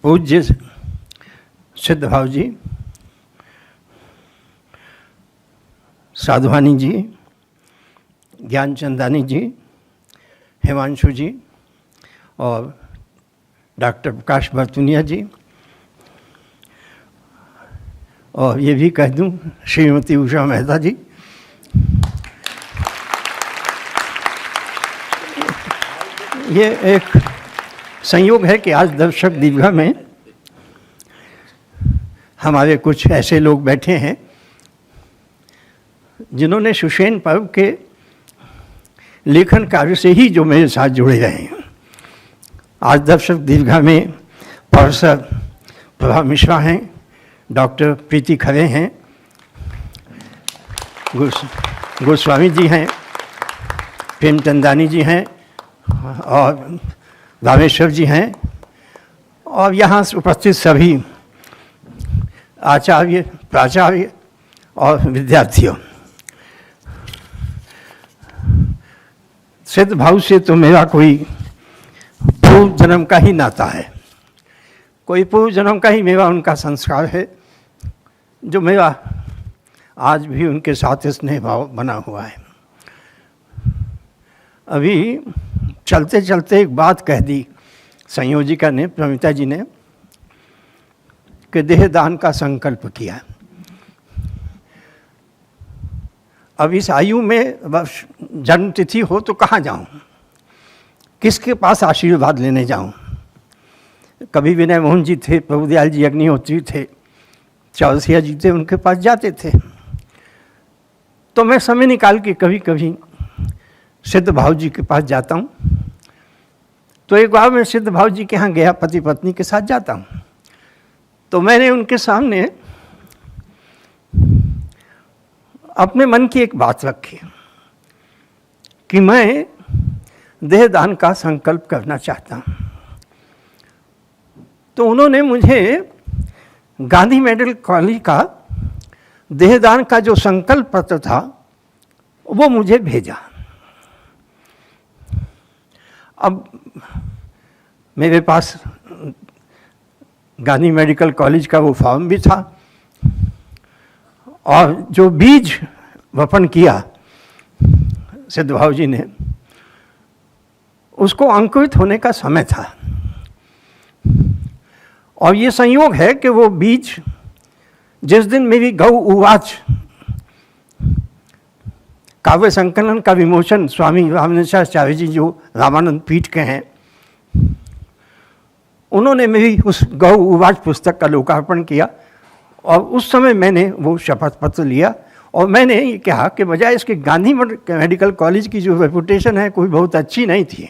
पूज्य सिद्ध भाव जी, साधवानी जी, ज्ञानचंदानी जी, हिमांशु जी और डॉक्टर प्रकाश बर्तुनिया जी, और ये भी कह दूं श्रीमती उषा मेहता जी, ये एक संयोग है कि आज दर्शक दीर्घा में हमारे कुछ ऐसे लोग बैठे हैं जिन्होंने सुषेण पर्व के लेखन कार्य से ही जो मेरे साथ जुड़े रहे हैं। आज दर्शक दीर्घा में प्रोफेसर प्रभा मिश्रा हैं, डॉक्टर प्रीति खरे हैं, गोस्वामी जी हैं, प्रेमचंदानी जी हैं और रामेश्वर जी हैं, और यहाँ उपस्थित सभी आचार्य, प्राचार्य और विद्यार्थियों। सिद्ध भाव से तो मेरा कोई पूर्व जन्म का ही नाता है, कोई पूर्व जन्म का ही मेरा उनका संस्कार है, जो मेरा आज भी उनके साथ स्नेह भाव बना हुआ है। अभी चलते चलते एक बात कह दी संयोजिका ने, प्रमिता जी ने, कि देहदान का संकल्प किया। अब इस आयु में जन्म तिथि हो तो कहाँ जाऊँ, किसके पास आशीर्वाद लेने जाऊँ? कभी विनय मोहन जी थे, प्रभुदयाल जी अग्निहोत्री थे, चौरसिया जी थे, उनके पास जाते थे। तो मैं समय निकाल के कभी कभी सिद्ध भाव जी के पास जाता हूँ। तो एक बार मैं सिद्ध भाव जी के यहाँ गया, पति पत्नी के साथ जाता हूँ, तो मैंने उनके सामने अपने मन की एक बात रखी कि मैं देहदान का संकल्प करना चाहता हूँ। तो उन्होंने मुझे गांधी मेडिकल कॉलेज का देहदान का जो संकल्प पत्र था वो मुझे भेजा। अब मेरे पास गांधी मेडिकल कॉलेज का वो फॉर्म भी था, और जो बीज वपन किया सिद्ध भाव जी ने, उसको अंकुरित होने का समय था। और ये संयोग है कि वो बीज जिस दिन मेरी गौ उवाच काव्य संकलन का विमोचन स्वामी रामानंदाचार्य जी जो रामानंद पीठ के हैं, उन्होंने मेरी उस गौ उवाच पुस्तक का लोकार्पण किया, और उस समय मैंने वो शपथ पत्र लिया और मैंने ये कहा कि बजाय इसके गांधी मेडिकल कॉलेज की जो रेपुटेशन है कोई बहुत अच्छी नहीं थी,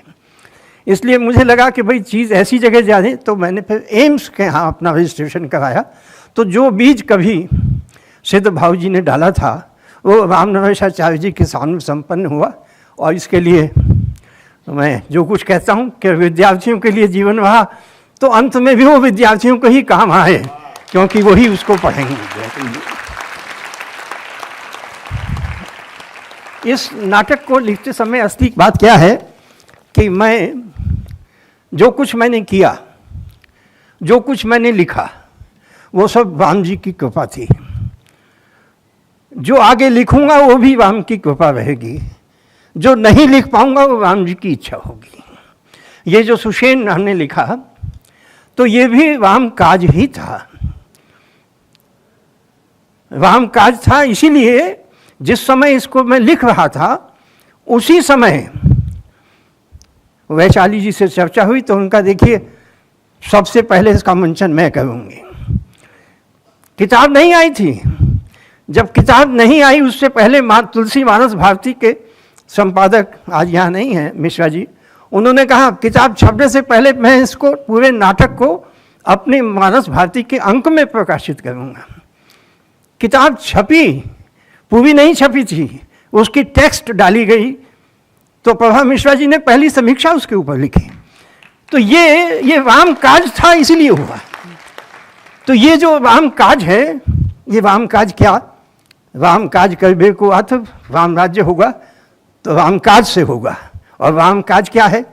इसलिए मुझे लगा कि भाई चीज़ ऐसी जगह जाए। तो मैंने फिर एम्स के यहाँ अपना रजिस्ट्रेशन कराया। तो जो बीज कभी सिद्ध भाव जी ने डाला था वो रामनरेशाचार्य जी के सामने संपन्न हुआ, और इसके लिए मैं जो कुछ कहता हूँ कि विद्यार्थियों के लिए जीवन रहा, तो अंत में भी वो विद्यार्थियों को ही काम आए, क्योंकि वही उसको पढ़ेंगे। इस नाटक को लिखते समय असली बात क्या है कि मैं जो कुछ मैंने किया, जो कुछ मैंने लिखा, वो सब राम जी की कृपा थी। जो आगे लिखूंगा वो भी राम की कृपा रहेगी। जो नहीं लिख पाऊंगा वो राम जी की इच्छा होगी। ये जो सुषेण हमने लिखा तो ये भी राम काज ही था, राम काज था। इसीलिए जिस समय इसको मैं लिख रहा था उसी समय वैशाली जी से चर्चा हुई तो उनका देखिए सबसे पहले इसका मंचन मैं करूँगी। किताब नहीं आई थी, जब किताब नहीं आई उससे पहले तुलसी मानस भारती के संपादक आज यहाँ नहीं है मिश्रा जी, उन्होंने कहा किताब छपने से पहले मैं इसको पूरे नाटक को अपने मानस भारती के अंक में प्रकाशित करूँगा। किताब छपी, पूरी नहीं छपी थी, उसकी टेक्स्ट डाली गई तो प्रभा मिश्रा जी ने पहली समीक्षा उसके ऊपर लिखी। तो ये राम काज था, इसीलिए हुआ। तो ये जो राम काज है, ये राम काज क्या, राम काज करबे को अथ राम राज्य होगा तो राम काज से होगा। और राम काज क्या है?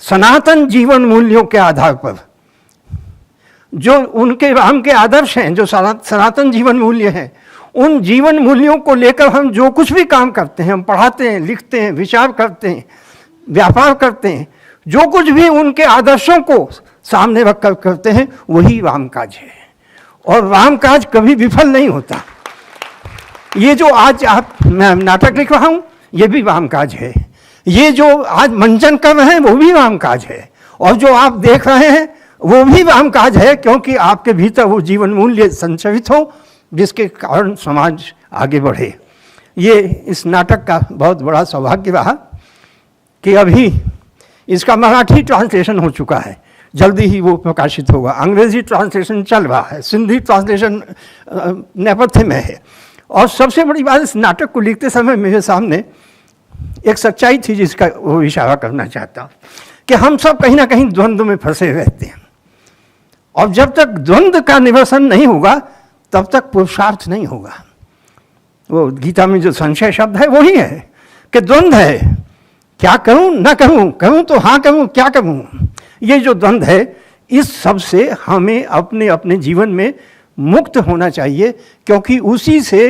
सनातन जीवन मूल्यों के आधार पर जो उनके राम के आदर्श हैं, जो सनातन जीवन मूल्य हैं, उन जीवन मूल्यों को लेकर हम जो कुछ भी काम करते हैं, हम पढ़ाते हैं, लिखते हैं, विचार करते हैं, व्यापार करते हैं, जो कुछ भी उनके आदर्शों को सामने रखकर करते हैं वही रामकाज है। और रामकाज कभी विफल नहीं होता। ये जो आज मैं नाटक लिख रहा हूँ ये भी रामकाज है, ये जो आज मंचन कर रहे हैं वो भी रामकाज है, और जो आप देख रहे हैं वो भी रामकाज है, क्योंकि आपके भीतर वो जीवन मूल्य संचरित हो जिसके कारण समाज आगे बढ़े। ये इस नाटक का बहुत बड़ा सौभाग्य रहा कि अभी इसका मराठी ट्रांसलेशन हो चुका है, जल्दी ही वो प्रकाशित होगा। अंग्रेजी ट्रांसलेशन चल रहा है, सिंधी ट्रांसलेशन नेपथ्य में है। और सबसे बड़ी बात, इस नाटक को लिखते समय मेरे सामने एक सच्चाई थी जिसका वो इशारा करना चाहता हूँ कि हम सब कहीं ना कहीं द्वंद्व में फंसे रहते हैं, और जब तक द्वंद्व का निवसन नहीं होगा तब तक पुरुषार्थ नहीं होगा। वो गीता में जो संशय शब्द है वही है कि द्वंद्व है, क्या करूं ना करूं, करूं तो हाँ करूं, क्या करूं। ये जो द्वंद्व है, इस सब से हमें अपने अपने जीवन में मुक्त होना चाहिए, क्योंकि उसी से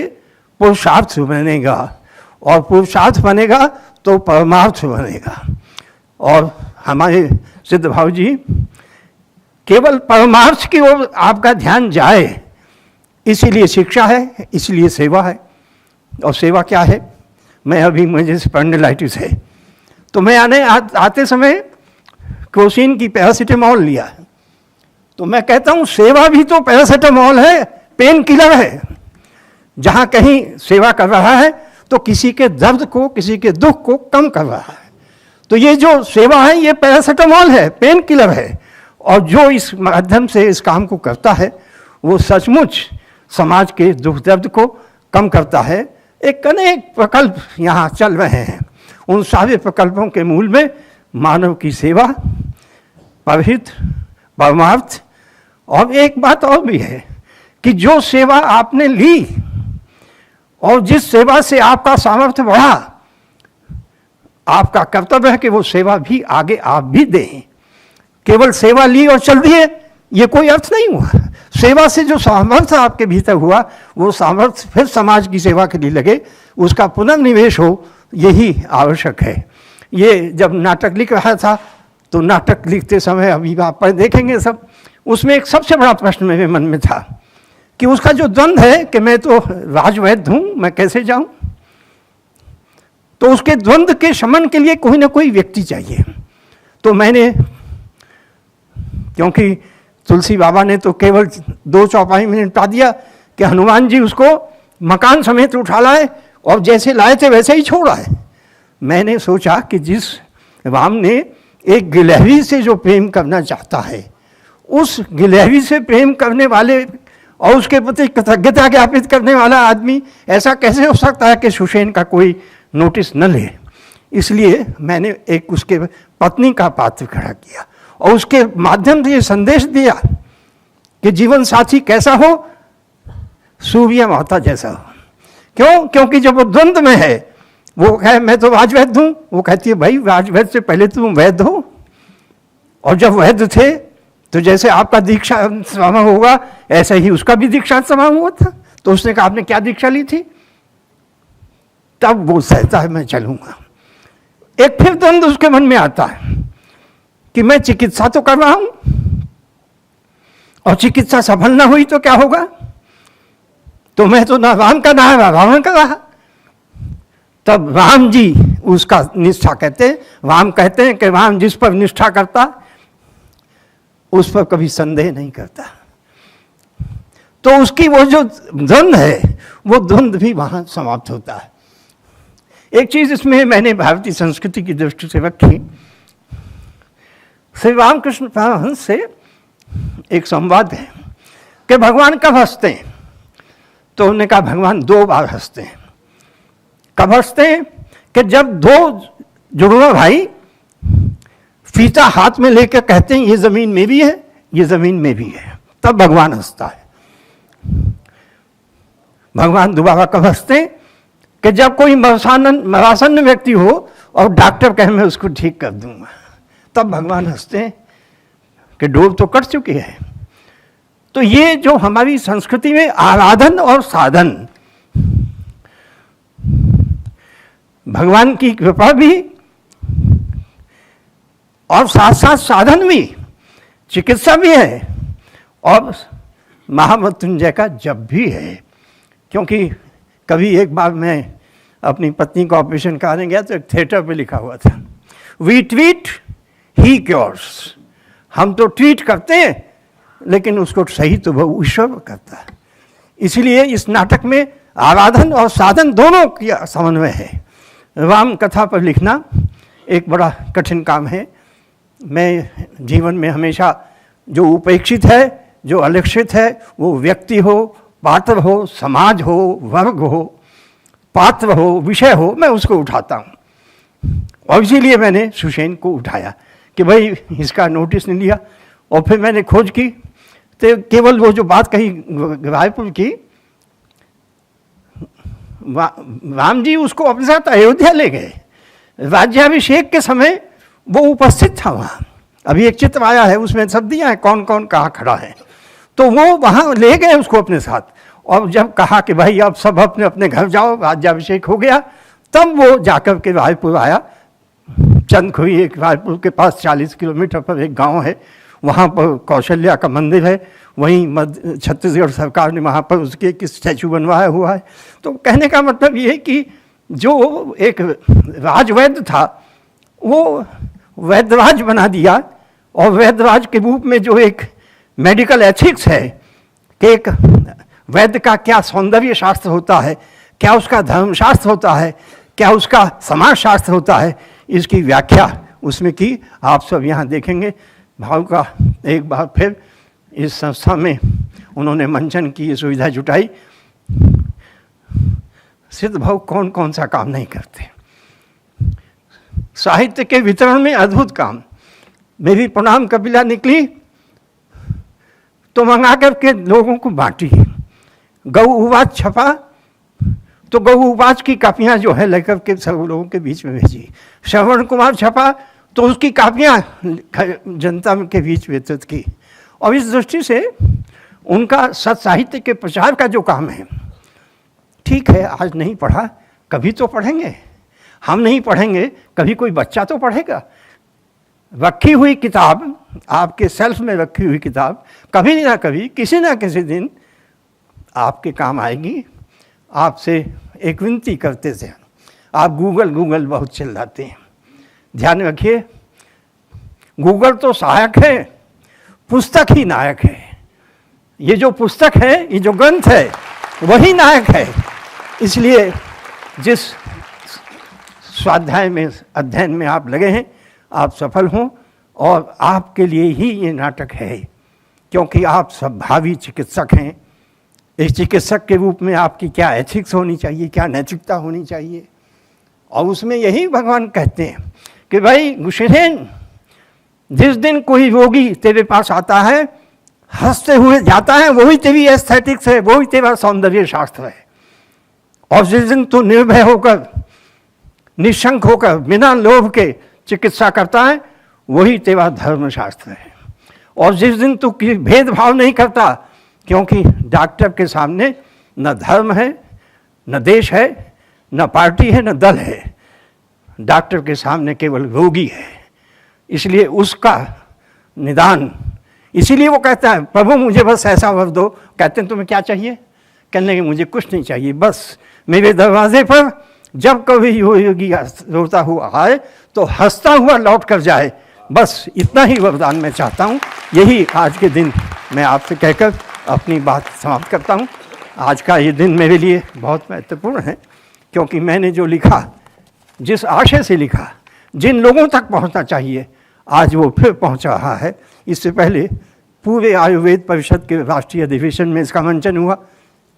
पुरुषार्थ बनेगा, और पुरुषार्थ बनेगा तो परमार्थ बनेगा। और हमारे सिद्ध भाव जी केवल परमार्थ की ओर आपका ध्यान जाए, इसीलिए शिक्षा है, इसलिए सेवा है। और सेवा क्या है? मैं अभी मुझे स्पॉन्डिलाइटिस है, तो मैं आते समय क्रोसिन की पैरासिटामोल लिया, तो मैं कहता हूँ सेवा भी तो पैरासिटामोल है, पेन किलर है। जहाँ कहीं सेवा कर रहा है तो किसी के दर्द को, किसी के दुख को कम कर रहा है। तो ये जो सेवा है ये पैरासिटामोल है, पेन किलर है, और जो इस माध्यम से इस काम को करता है वो सचमुच समाज के दुख दर्द को कम करता है। एक अनेक प्रकल्प यहाँ चल रहे हैं, उन सारे प्रकल्पों के मूल में मानव की सेवा, परहित, परमार्थ। और एक बात और भी है कि जो सेवा आपने ली और जिस सेवा से आपका सामर्थ्य बढ़ा, आपका कर्तव्य है कि वो सेवा भी आगे आप भी दें। केवल सेवा ली और चल दिए, ये कोई अर्थ नहीं हुआ। सेवा से जो सामर्थ्य आपके भीतर हुआ वो सामर्थ्य फिर समाज की सेवा के लिए लगे, उसका पुनर्निवेश हो, यही आवश्यक है। ये जब नाटक लिख रहा था तो नाटक लिखते समय, अभी आप पर देखेंगे सब, उसमें एक सबसे बड़ा प्रश्न मेरे मन में था कि उसका जो द्वंद्व है कि मैं तो राजवैद्य हूँ, मैं कैसे जाऊँ। तो उसके द्वंद्व के शमन के लिए कोई ना कोई व्यक्ति चाहिए। तो मैंने, क्योंकि तुलसी बाबा ने तो केवल 2 चौपाई में निपटा दिया कि हनुमान जी उसको मकान समेत उठा लाए और जैसे लाए थे वैसे ही छोड़ा है। मैंने सोचा कि जिस राम ने एक गिलहरी से जो प्रेम करना चाहता है, उस गिलहरी से प्रेम करने वाले और उसके प्रति कृतज्ञता ज्ञापित करने वाला आदमी ऐसा कैसे हो सकता है कि सुषेण का कोई नोटिस न ले। इसलिए मैंने एक उसके पत्नी का पात्र खड़ा किया और उसके माध्यम से ये संदेश दिया कि जीवन साथी कैसा हो, सूर्य माता जैसा हो। क्यों? क्योंकि जब वो द्वंद्व में है, वो कहे मैं तो राजवैद्य हूँ, वो कहती है भाई राजवैद्य से पहले तुम वैद्य हो, और जब वैद्य थे तो जैसे आपका दीक्षा समारोह होगा ऐसा ही उसका भी दीक्षा समारोह हुआ था। तो उसने कहा आपने क्या दीक्षा ली थी? तब वो सहता है मैं चलूँगा। एक फिर द्वंद्व उसके मन में आता है कि मैं चिकित्सा तो कर रहा हूँ और चिकित्सा सफल ना हुई तो क्या होगा, तो मैं तो ना राम का ना है रावण का रहा। तब राम जी उसका निष्ठा कहते हैं, राम कहते हैं कि राम जिस पर निष्ठा करता उस पर कभी संदेह नहीं करता। तो उसकी वो जो द्वंद्व है वो द्वंद्व भी वहाँ समाप्त होता है। एक चीज़ इसमें मैंने भारतीय संस्कृति की दृष्टि से रखी, श्री रामकृष्ण परमहंस से एक संवाद है कि भगवान कब हंसते हैं, तो उन्होंने कहा भगवान 2 बार हंसते हैं। कब हंसते हैं कि जब 2 जुड़वा भाई फीता हाथ में लेकर कहते हैं ये जमीन मेरी है, ये जमीन मेरी है, तब भगवान हंसता है। भगवान दोबारा कब हंसते हैं कि जब कोई मरासन्न व्यक्ति हो और डॉक्टर कहे मैं उसको ठीक कर दूंगा, तब भगवान हंसते हैं कि डोर तो कट चुकी है। तो ये जो हमारी संस्कृति में आराधन और साधन, भगवान की कृपा भी और साथ साथ साधन भी, चिकित्सा भी है और महामृत्युंजय का जप भी है। क्योंकि कभी एक बार मैं अपनी पत्नी का ऑपरेशन कराने गया तो एक थिएटर पे लिखा हुआ था, वी ट्रीट ही क्योर्स। हम तो ट्रीट करते हैं लेकिन उसको सही तो वो ईश्वर करता है। इसलिए इस नाटक में आराधन और साधन दोनों का समन्वय है। राम कथा पर लिखना एक बड़ा कठिन काम है। मैं जीवन में हमेशा जो उपेक्षित है, जो अलक्षित है, वो व्यक्ति हो, पात्र हो, समाज हो, वर्ग हो, पात्र हो, विषय हो, मैं उसको उठाता हूँ। और इसीलिए मैंने सुषेण को उठाया कि भाई इसका नोटिस नहीं लिया। और फिर मैंने खोज की तो केवल वो जो बात कही रायपुर की, राम जी उसको अपने साथ अयोध्या ले गए। राज्याभिषेक के समय वो उपस्थित था वहाँ। अभी एक चित्र आया है, उसमें सब दिया है कौन कौन कहाँ खड़ा है। तो वो वहाँ ले गए उसको अपने साथ, और जब कहा कि भाई अब सब अपने अपने घर जाओ, राज्याभिषेक हो गया, तब वो जाकर के रायपुर आया। चंदखुई एक रायपुर के पास 40 किलोमीटर पर एक गांव है, वहाँ पर कौशल्या का मंदिर है। वहीं छत्तीसगढ़ सरकार ने वहाँ पर उसके एक स्टैचू बनवाया हुआ है। तो कहने का मतलब ये है कि जो एक राजवैद्य था वो वैद्यराज बना दिया, और वैद्यराज के रूप में जो एक मेडिकल एथिक्स है कि एक वैद्य का क्या सौंदर्य शास्त्र होता है, क्या उसका धर्मशास्त्र होता है, क्या उसका समाज शास्त्र होता है, इसकी व्याख्या उसमें की आप सब यहाँ देखेंगे। भाव का एक बार फिर इस संस्था में उन्होंने मंचन की सुविधा जुटाई। सिद्ध भाव कौन कौन सा काम नहीं करते। साहित्य के वितरण में अद्भुत काम। मेरी प्रणाम कपिला निकली तो मंगा करके लोगों को बांटी। गौ उवाच छपा तो गौ उवाच की कापियाँ जो है लेकर के सब लोगों के बीच में भेजी। श्रवण कुमार छपा तो उसकी कापियाँ जनता के बीच वितरित की। और इस दृष्टि से उनका सत साहित्य के प्रचार का जो काम है, ठीक है आज नहीं पढ़ा कभी तो पढ़ेंगे, हम नहीं पढ़ेंगे कभी कोई बच्चा तो पढ़ेगा। रखी हुई किताब, आपके सेल्फ में रखी हुई किताब कभी ना कभी किसी ना किसी दिन आपके काम आएगी। आपसे एक विनती करते थे, आप गूगल बहुत चिल्लाते हैं, ध्यान रखिए गूगल तो सहायक है, पुस्तक ही नायक है। ये जो पुस्तक है, ये जो ग्रंथ है वही नायक है। इसलिए जिस स्वाध्याय में अध्ययन में आप लगे हैं आप सफल हों, और आपके लिए ही ये नाटक है, क्योंकि आप सब भावी चिकित्सक हैं। एक चिकित्सक के रूप में आपकी क्या एथिक्स होनी चाहिए, क्या नैतिकता होनी चाहिए। और उसमें यही भगवान कहते हैं कि भाई गुशेन, जिस दिन कोई रोगी तेरे पास आता है हंसते हुए जाता है, वही तेरी एस्थेटिक्स है, वही तेरा सौंदर्य शास्त्र है। और जिस दिन तू निर्भय होकर, निशंक होकर, बिना लोभ के चिकित्सा करता है, वही तेरा धर्मशास्त्र है। और जिस दिन तू भेदभाव नहीं करता, क्योंकि डॉक्टर के सामने न धर्म है, न देश है, न पार्टी है न दल है, डॉक्टर के सामने केवल रोगी है। इसलिए उसका निदान, इसीलिए वो कहता है प्रभु मुझे बस ऐसा वर दो। कहते हैं तुम्हें क्या चाहिए? कहने लगे मुझे कुछ नहीं चाहिए, बस मेरे दरवाजे पर जब कभी योगी रोता हुआ आए तो हंसता हुआ लौट कर जाए, बस इतना ही वरदान मैं चाहता हूँ। यही आज के दिन मैं आपसे कहकर अपनी बात समाप्त करता हूँ। आज का ये दिन मेरे लिए बहुत महत्वपूर्ण है, क्योंकि मैंने जो लिखा, जिस आशय से लिखा, जिन लोगों तक पहुँचना चाहिए, आज वो फिर पहुँच रहा है। इससे पहले पूरे आयुर्वेद परिषद के राष्ट्रीय अधिवेशन में इसका मंचन हुआ,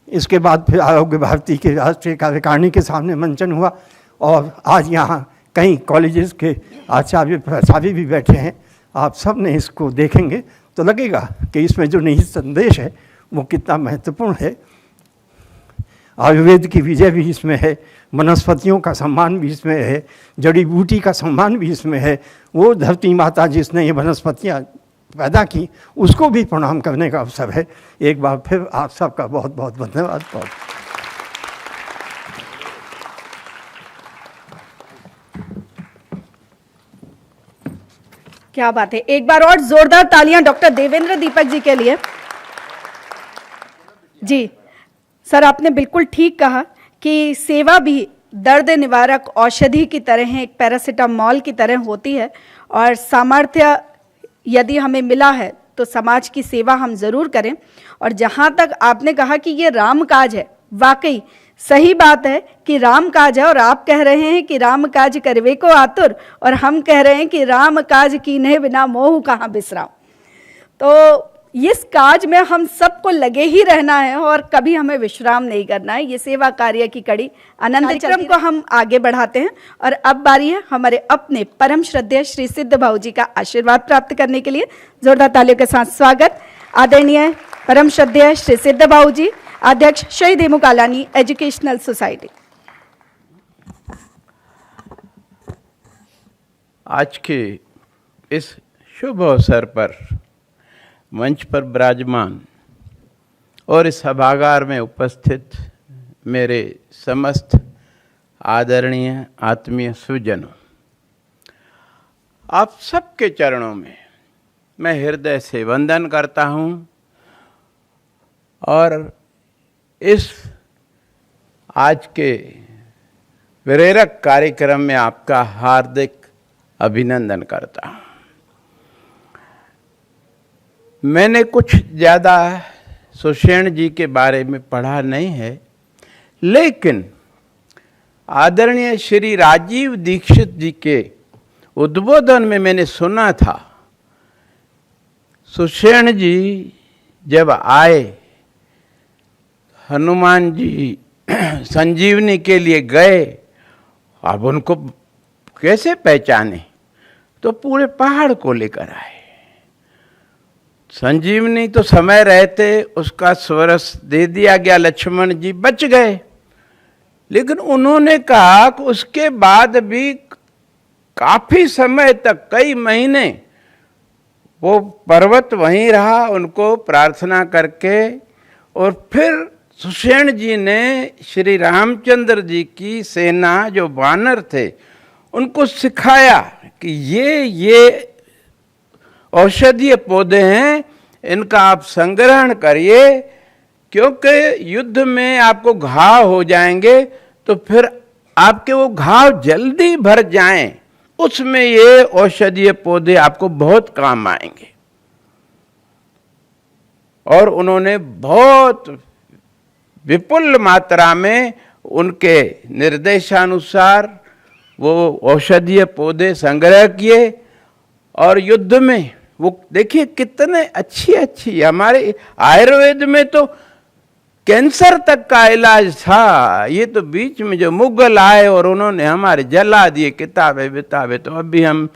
इसके बाद फिर आरोग्य भारती के राष्ट्रीय कार्यकारिणी के सामने मंचन हुआ, और आज यहाँ कई कॉलेजेस के आचार्य प्राचार्य भी बैठे हैं। आप सब ने इसको देखेंगे तो लगेगा कि इसमें जो निहित संदेश है वो कितना महत्वपूर्ण है। आयुर्वेद की विजय भी इसमें है, वनस्पतियों का सम्मान भी इसमें है, जड़ी बूटी का सम्मान भी इसमें है। वो धरती माता जिसने ये वनस्पतियाँ पैदा की, उसको भी प्रणाम करने का अवसर है। एक बार फिर आप सबका बहुत बहुत धन्यवाद। क्या बात है, एक बार और जोरदार तालियां डॉक्टर देवेंद्र दीपक जी के लिए। जी सर, आपने बिल्कुल ठीक कहा कि सेवा भी दर्द निवारक औषधि की तरह है, एक पैरासीटामोल की तरह होती है, और सामर्थ्य यदि हमें मिला है तो समाज की सेवा हम ज़रूर करें। और जहाँ तक आपने कहा कि ये राम काज है, वाकई सही बात है कि राम काज है, और आप कह रहे हैं कि राम काज करवे को आतुर, और हम कह रहे हैं कि राम काज कीन्हे बिना मोह कहाँ बिसराओ। तो इस काज में हम सबको लगे ही रहना है और कभी हमें विश्राम नहीं करना है। ये सेवा कार्य की कड़ी आनंद कार्यक्रम को हम आगे बढ़ाते हैं, और अब बारी है हमारे अपने परम श्रद्धेय श्री सिद्ध भाऊ जी का आशीर्वाद प्राप्त करने के लिए। जोरदार तालियों के साथ स्वागत आदरणीय परम श्रद्धेय श्री सिद्ध भाऊ जी, अध्यक्ष शहीद हेमू कालानी एजुकेशनल सोसाइटी। आज के इस शुभ अवसर पर मंच पर विराजमान और इस सभागार में उपस्थित मेरे समस्त आदरणीय आत्मीय सुजनों, आप सबके चरणों में मैं हृदय से वंदन करता हूँ, और इस आज के प्रेरक कार्यक्रम में आपका हार्दिक अभिनंदन करता हूँ। मैंने कुछ ज़्यादा सुषेण जी के बारे में पढ़ा नहीं है, लेकिन आदरणीय श्री राजीव दीक्षित जी के उद्बोधन में मैंने सुना था, सुषेण जी जब आए, हनुमान जी संजीवनी के लिए गए, अब उनको कैसे पहचाने, तो पूरे पहाड़ को लेकर आए। संजीवनी तो समय रहते उसका स्वरस दे दिया गया, लक्ष्मण जी बच गए, लेकिन उन्होंने कहा कि उसके बाद भी काफी समय तक, कई महीने वो पर्वत वहीं रहा उनको प्रार्थना करके। और फिर सुषेण जी ने श्री रामचंद्र जी की सेना, जो वानर थे, उनको सिखाया कि ये औषधीय पौधे हैं, इनका आप संग्रहण करिए, क्योंकि युद्ध में आपको घाव हो जाएंगे तो फिर आपके वो घाव जल्दी भर जाएं, उसमें ये औषधीय पौधे आपको बहुत काम आएंगे। और उन्होंने बहुत विपुल मात्रा में उनके निर्देशानुसार वो औषधीय पौधे संग्रह किए, और युद्ध में वो देखिए कितने अच्छी हमारे आयुर्वेद में तो कैंसर तक का इलाज था। ये तो बीच में जो मुगल आए और उन्होंने हमारे जला दिए किताबें विताबें, तो अभी हम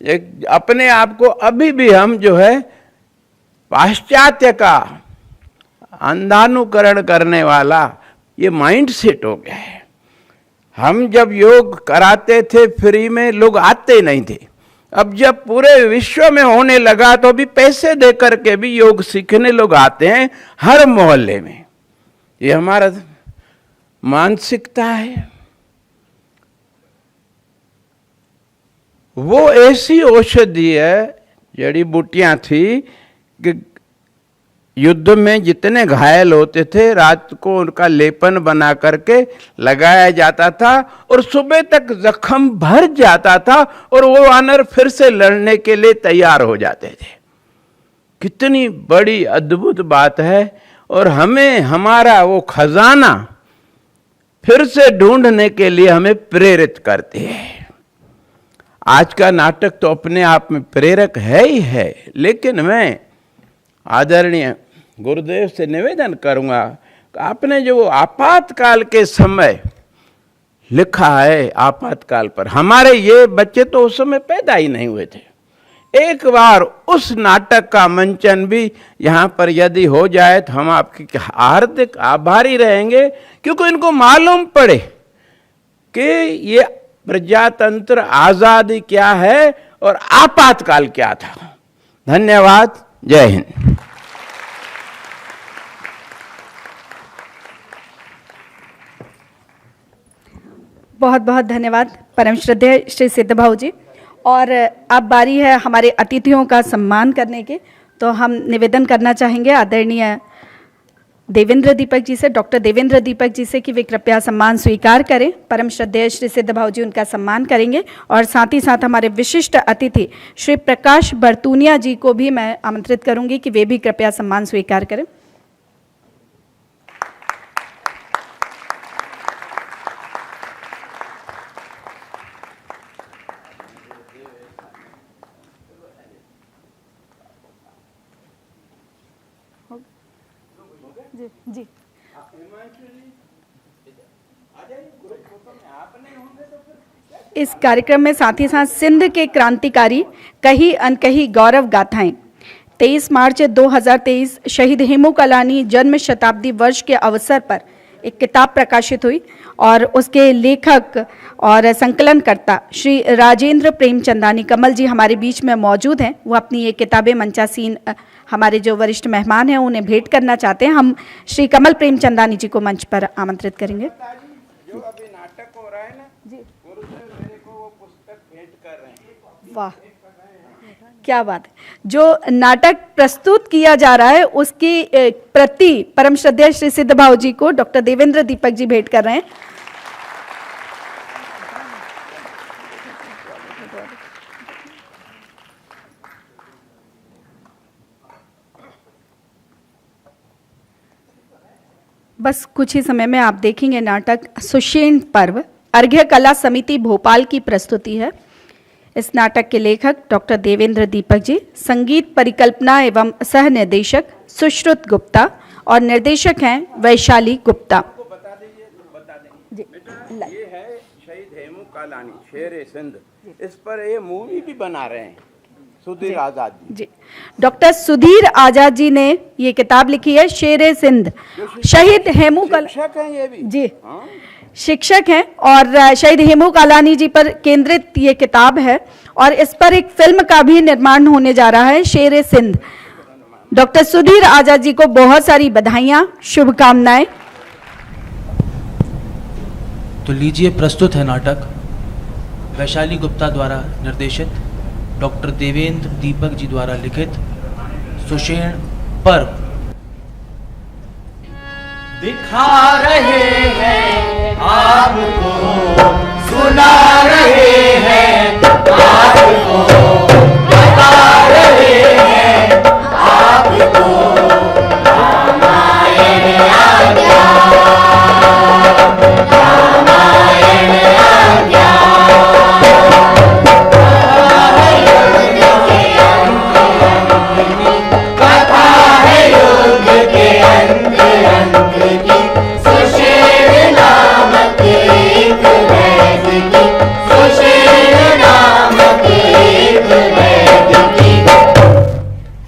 एक अपने आप को अभी भी हम जो है पाश्चात्य का अंधानुकरण करने वाला ये माइंड सेट हो गया है। हम जब योग कराते थे फ्री में, लोग आते नहीं थे। अब जब पूरे विश्व में होने लगा तो अभी पैसे दे करके भी योग सीखने लोग आते हैं हर मोहल्ले में। ये हमारा मानसिकता है। वो ऐसी औषधि है, जड़ी बूटियां थी कि युद्ध में जितने घायल होते थे रात को उनका लेपन बना करके लगाया जाता था और सुबह तक जख्म भर जाता था और वो वानर फिर से लड़ने के लिए तैयार हो जाते थे। कितनी बड़ी अद्भुत बात है। और हमें हमारा वो खजाना फिर से ढूंढने के लिए हमें प्रेरित करती है। आज का नाटक तो अपने आप में प्रेरक है ही है, लेकिन मैं आदरणीय गुरुदेव से निवेदन करूंगा कि आपने जो आपातकाल के समय लिखा है, आपातकाल पर, हमारे ये बच्चे तो उस समय पैदा ही नहीं हुए थे। एक बार उस नाटक का मंचन भी यहाँ पर यदि हो जाए तो हम आपके हार्दिक आभारी रहेंगे, क्योंकि इनको मालूम पड़े कि ये प्रजातंत्र आजादी क्या है और आपातकाल क्या था। धन्यवाद। जय हिंद। बहुत बहुत धन्यवाद परम श्रद्धेय श्री सिद्धभाऊ जी। और अब बारी है हमारे अतिथियों का सम्मान करने के, तो हम निवेदन करना चाहेंगे आदरणीय देवेंद्र दीपक जी से, डॉक्टर देवेंद्र दीपक जी से कि वे कृपया सम्मान स्वीकार करें। परम श्रद्धेय श्री सिद्धभाऊ जी उनका सम्मान करेंगे। और साथ ही साथ हमारे विशिष्ट अतिथि श्री प्रकाश बर्तूनिया जी को भी मैं आमंत्रित करूंगी कि वे भी कृपया सम्मान स्वीकार करें। जी जी इस कार्यक्रम में साथ ही साथ सिंध के क्रांतिकारी कही अनकही गौरव गाथाएं 23 मार्च 2023 शहीद हेमू कालानी जन्म शताब्दी वर्ष के अवसर पर एक किताब प्रकाशित हुई और उसके लेखक और संकलनकर्ता श्री राजेंद्र प्रेमचंदानी कमल जी हमारे बीच में मौजूद हैं। वो अपनी ये किताबें मंचासीन हमारे जो वरिष्ठ मेहमान हैं उन्हें भेंट करना चाहते हैं। हम श्री कमल प्रेमचंदानी जी को मंच पर आमंत्रित करेंगे। जो अभी नाटक हो रहा है ना जी, गुरुदेव मेरे को वो पुस्तक भेंट कर रहे हैं। वाह, क्या बात है। जो नाटक प्रस्तुत किया जा रहा है उसकी प्रति परम श्रद्धेय श्री सिद्धभाऊ जी को डॉक्टर देवेंद्र दीपक जी भेंट कर रहे हैं। बस कुछ ही समय में आप देखेंगे नाटक सुषेण पर्व अर्घ्य कला समिति भोपाल की प्रस्तुति है। इस नाटक के लेखक डॉक्टर देवेंद्र दीपक जी, संगीत परिकल्पना एवं सह निर्देशक सुश्रुत गुप्ता और निर्देशक हैं वैशाली गुप्ता। ये है शहीद हेमू कालानी शेर सिंध, इस पर ये मूवी भी बना रहे हैं सुधीर आजाद जी। डॉक्टर सुधीर आजाद जी ने ये किताब लिखी है शेर सिंध। शहीद हेमू शिक्षक हैं ये भी जी, शिक्षक हैं और शहीद हेमू कालानी जी पर केंद्रित ये किताब है और इस पर एक फिल्म का भी निर्माण होने जा रहा है शेर सिंध। डॉक्टर सुधीर आजाद जी को बहुत सारी बधाइयां, शुभकामनाएं। तो लीजिए, प्रस्तुत है नाटक वैशाली गुप्ता द्वारा निर्देशित, डॉक्टर देवेंद्र दीपक जी द्वारा लिखित सुषेण पर्व। दिखा रहे हैं आपको, सुना रहे हैं आपको, बता रहे हैं आपको, रामायण आ गया, रामायण आ गया। कथा है युग के अंत अंत की, सुषेण नामक एक वैद्य की, सुषेण नामक एक वैद्य की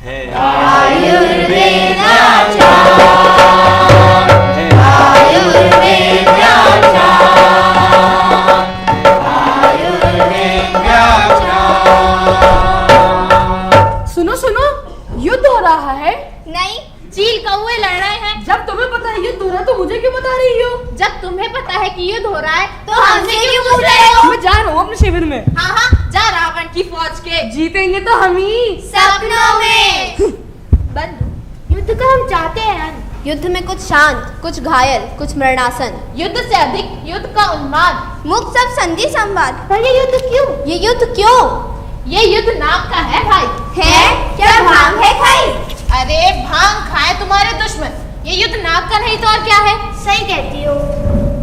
है आयुर्वेद आचार, है आयुर्वेद आचार, आयुर्वेद आचार। सुनो सुनो, युद्ध हो रहा है। नहीं, चील कौवे लड़ रहे हैं। जब तुम्हें पता है युद्ध हो रहा है तो मुझे क्यों बता रही हो? जब तुम्हें पता है कि युद्ध हो रहा है तो हमसे क्यों पूछ रहे हो? मैं जा रहा हूँ अपने शिविर में। हाँ हाँ, जा रावण जीतेंगे। जीतेंगे तो हम ही। सपनों में। बंधु, युद्ध का हम चाहते हैं। युद्ध में कुछ शांत, कुछ घायल, कुछ मरणासन। युद्ध से अधिक युद्ध का उन्माद। मुक्त सब संधि संवाद। पर ये युद्ध क्यों? ये युद्ध क्यों? ये युद्ध नाम का है भाई। है? क्या भांग है खाई? अरे भांग खाए तुम्हारे दुश्मन। ये युद्ध नाक का नहीं तो और क्या है? सही कहती हो।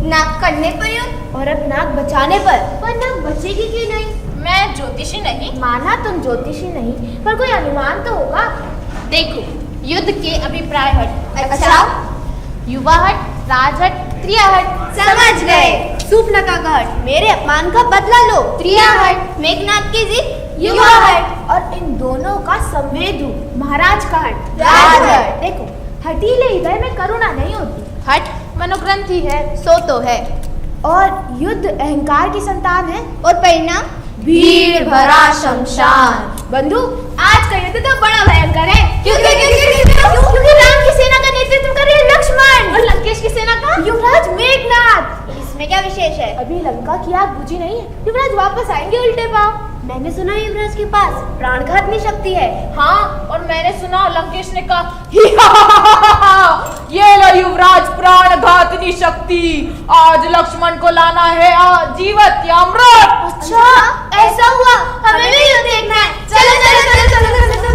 नाक करने पर युद्ध और अब नाक बचाने पर नाक बचेगी कि नहीं? मैं ज्योतिषी नहीं। माना तुम ज्योतिषी नहीं, पर कोई अनुमान तो होगा। देखो, युद्ध के अभिप्राय हट। अच्छा, युवा हट, राजहट, त्रिया हट। समझ गए। सूपनखा का हट, मेरे अपमान का बदला लो। त्रिया हट, मेघनाथ की जीत। युवा हट, और इन दोनों का संवेदु महाराज का हट। राजहट। देखो, हठीले हृदय में करुणा नहीं होती। हट मनोग्रंथि है, सो तो है। और युद्ध अहंकार की संतान है, और परिणाम भीड़ भरा शमशान। बंधु, आज का युद्ध तो बड़ा भयंकर है। क्योंकि राम की सेना का नेतृत्व कर रहे हैं लक्ष्मण, और लंकेश की सेना का युवराज मेघनाथ। इसमें क्या विशेष है? अभी लंका की आग बुझी नहीं है, युवराज वापस आएंगे उल्टे पांव। मैंने सुना युवराज के पास प्राणघातनी शक्ति है। हाँ, और मैंने सुना लंकेश ने कहा ये लो युवराज प्राणघातनी शक्ति, आज लक्ष्मण को लाना है जीवित या अमृत। अच्छा, ऐसा हुआ। हमें भी युद्ध देखना है। चलो चलो चलो चलो चलो चलो।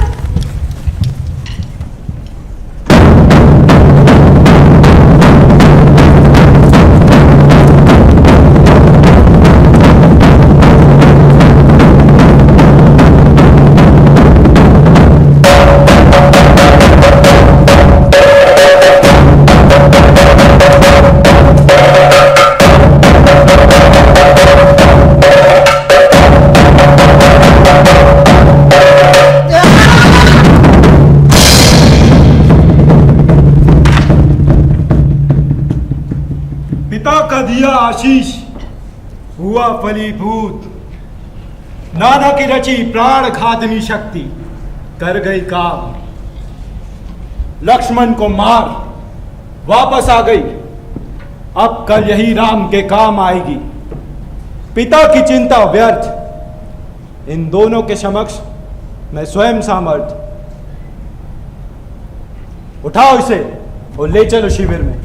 दिया आशीष हुआ फलीभूत, नाना की रची प्राण घातनी शक्ति कर गई काम। लक्ष्मण को मार वापस आ गई, अब कल यही राम के काम आएगी। पिता की चिंता व्यर्थ, इन दोनों के समक्ष मैं स्वयं सामर्थ। उठाओ इसे और ले चलो शिविर में।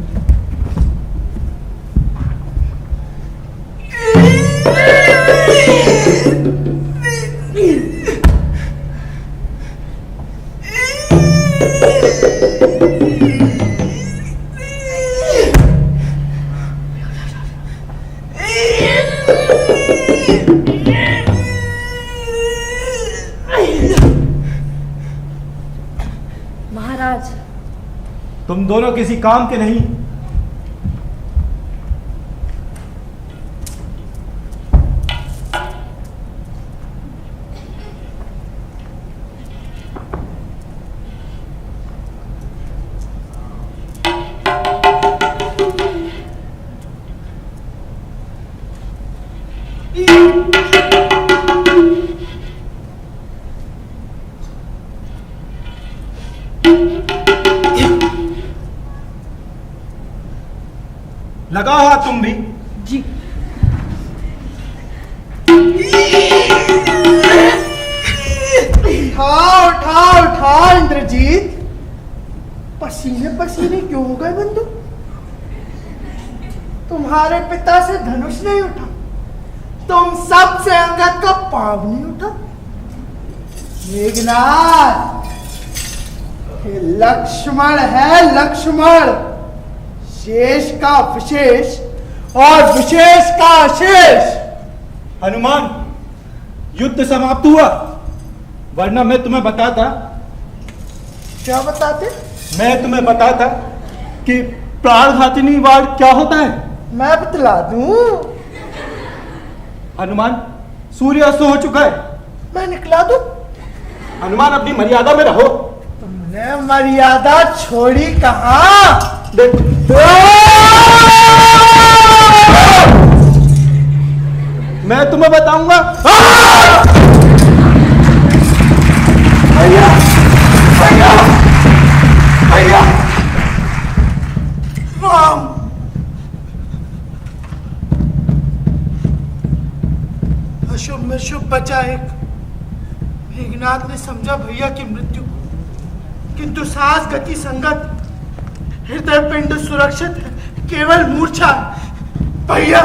महाराज, तुम दोनों किसी काम के नहीं। लगाओ हाथ तुम भी। जी। उठा इंद्रजीत, पसीने पसीने क्यों हो गए बंधु? तुम्हारे पिता से धनुष नहीं उठा, तुम सबसे अंगद का पांव नहीं उठा। मेघनाथ, लक्ष्मण है लक्ष्मण, शेष का विशेष और विशेष का शेष। हनुमान, युद्ध समाप्त हुआ, वरना मैं तुम्हें बताता। क्या बताते? मैं तुम्हें बताता कि प्राणघातिनी वार क्या होता है। मैं बतला दूं। हनुमान, सूर्य अस्त हो चुका है। मैं निकला दूं। हनुमान, अपनी मर्यादा में रहो। तुमने मर्यादा छोड़ी कहाँ? मैं तुम्हें बताऊंगा। भैया, भैया, भैया, राम, अशुभ में शुभ बचा एक, मेघनाथ ने समझा भैया की मृत्यु, किंतु सांस गति संगत, हृदय पिंड सुरक्षित है, केवल मूर्छा। भैया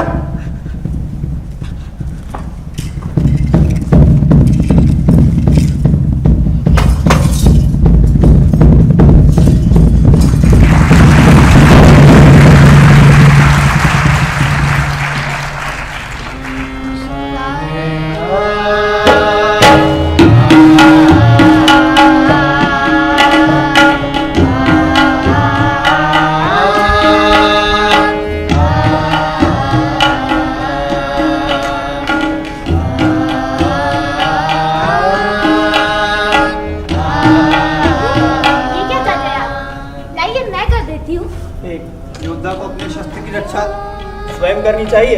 स्वयं करनी चाहिए।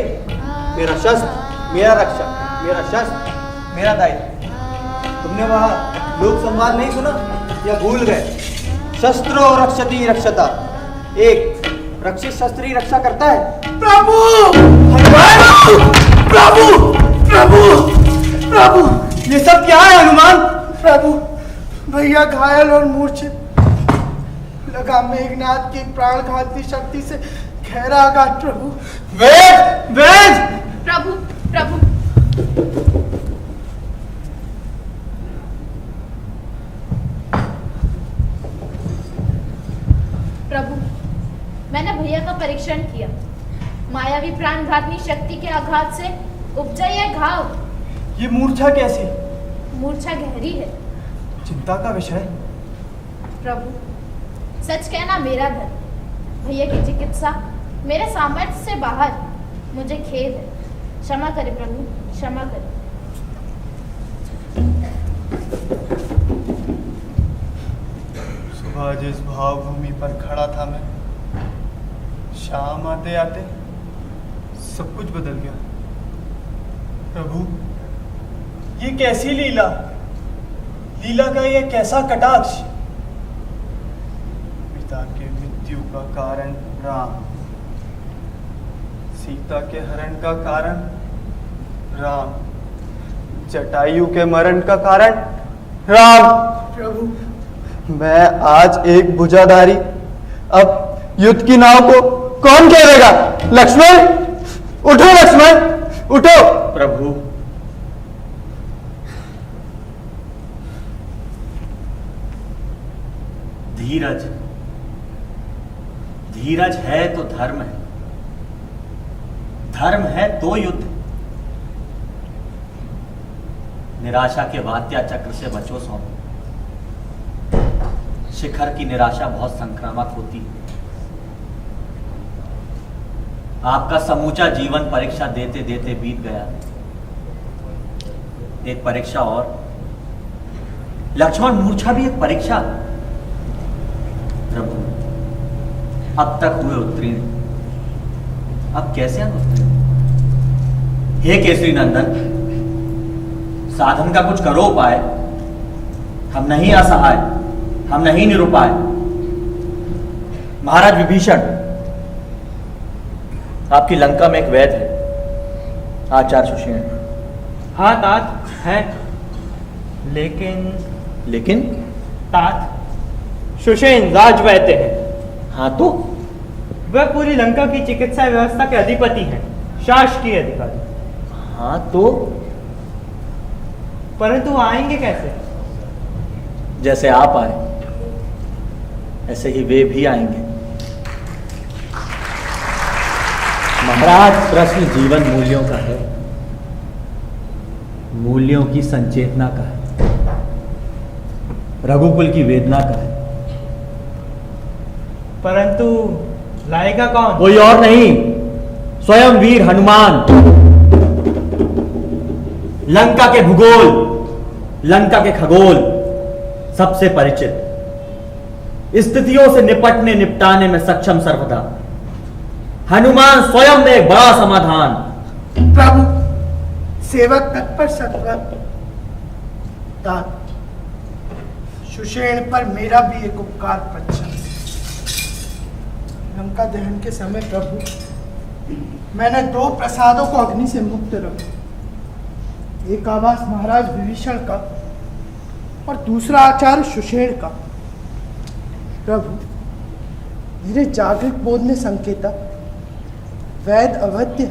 मेरा शस्त्र मेरा रक्षा, मेरा शस्त्र मेरा दायित्व। तुमने वहां लोक संवाद नहीं सुना या भूल गए? शस्त्रो रक्षति रक्षता, एक रक्षित शस्त्र ही रक्षा करता है। प्रभु प्रभु प्रभु प्रभु, ये सब क्या है हनुमान? प्रभु भैया घायल और मूर्छित, लगा मेघनाथ की प्राणघाती शक्ति से गहरा आघात। प्रभु वेद वेद प्रभु प्रभु प्रभु, मैंने भैया का परीक्षण किया। मायावी प्राणघातनी शक्ति के आघात से उपजा यह घाव। ये मूर्छा कैसी? मूर्छा गहरी है। चिंता का विषय। प्रभु, सच कहना मेरा धर्म। भैया की चिकित्सा मेरे सामर्थ्य से बाहर। मुझे खेद है, क्षमा करें प्रभु, क्षमा करें। सुबह जिस भावभूमि पर खड़ा था मैं, शाम आते आते सब कुछ बदल गया। प्रभु, ये कैसी लीला, लीला का ये कैसा कटाक्ष। पिता के मृत्यु का कारण राम, सीता के हरण का कारण राम, जटायु के मरण का कारण राम। प्रभु, मैं आज एक भुजाधारी, अब युद्ध की नाव को कौन घेरेगा? लक्ष्मण उठो, लक्ष्मण उठो। प्रभु, धीरज, धीरज है तो धर्म है, धर्म है तो युद्ध। निराशा के वात्या चक्र से बचो स्वामी। शिखर की निराशा बहुत संक्रामक होती है। आपका समूचा जीवन परीक्षा देते देते बीत गया। एक परीक्षा और, लक्ष्मण मूर्छा भी एक परीक्षा। प्रभु, अब तक हुए उत्तीर्ण, अब कैसे हम उत्तीर्ण? हे केसरी नंदन, साधन का कुछ करो उपाय। हम नहीं असहाय, हम नहीं निरुपाय। महाराज विभीषण, आपकी लंका में एक वैद्य है, आचार्य सुषेण। हाँ तात है, लेकिन तात सुषेण राजवैद्य है। हाँ तो वह पूरी लंका की चिकित्सा व्यवस्था के अधिपति हैं, शासकीय अधिकारी। हाँ तो परंतु आएंगे कैसे? जैसे आप आए ऐसे ही वे भी आएंगे। महाराज, प्रश्न जीवन मूल्यों का है, मूल्यों की संचेतना का है, रघुकुल की वेदना का है। परंतु लाएगा कौन? कोई और नहीं, स्वयं वीर हनुमान। लंका के भूगोल, लंका के खगोल सबसे परिचित, स्थितियों से निपटने निपटाने में सक्षम सर्वदा। हनुमान स्वयं में एक बड़ा समाधान। प्रभु, सेवक तत्पर सत्वर। सुषेण पर मेरा भी एक उपकार प्रचार। लंका दहन के समय प्रभु, मैंने 2 प्रसादों को अग्नि से मुक्त रखा। एक आवास महाराज विभीषण का और दूसरा आचार्य सुषेण का। प्रभु, मेरे जागृत बोध ने संकेता वैद अवध्य,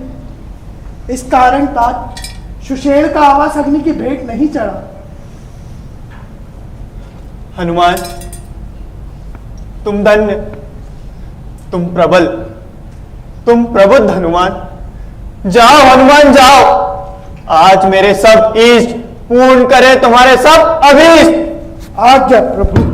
इस कारण तात सुषेण का आवास अग्नि की भेंट नहीं चढ़ा। हनुमान, तुम धन्य, तुम प्रबल, तुम प्रबुद्ध हनुमान। जाओ हनुमान जाओ, आज मेरे सब इष्ट पूर्ण करे तुम्हारे सब अभीष्ट। आज्ञा प्रभु।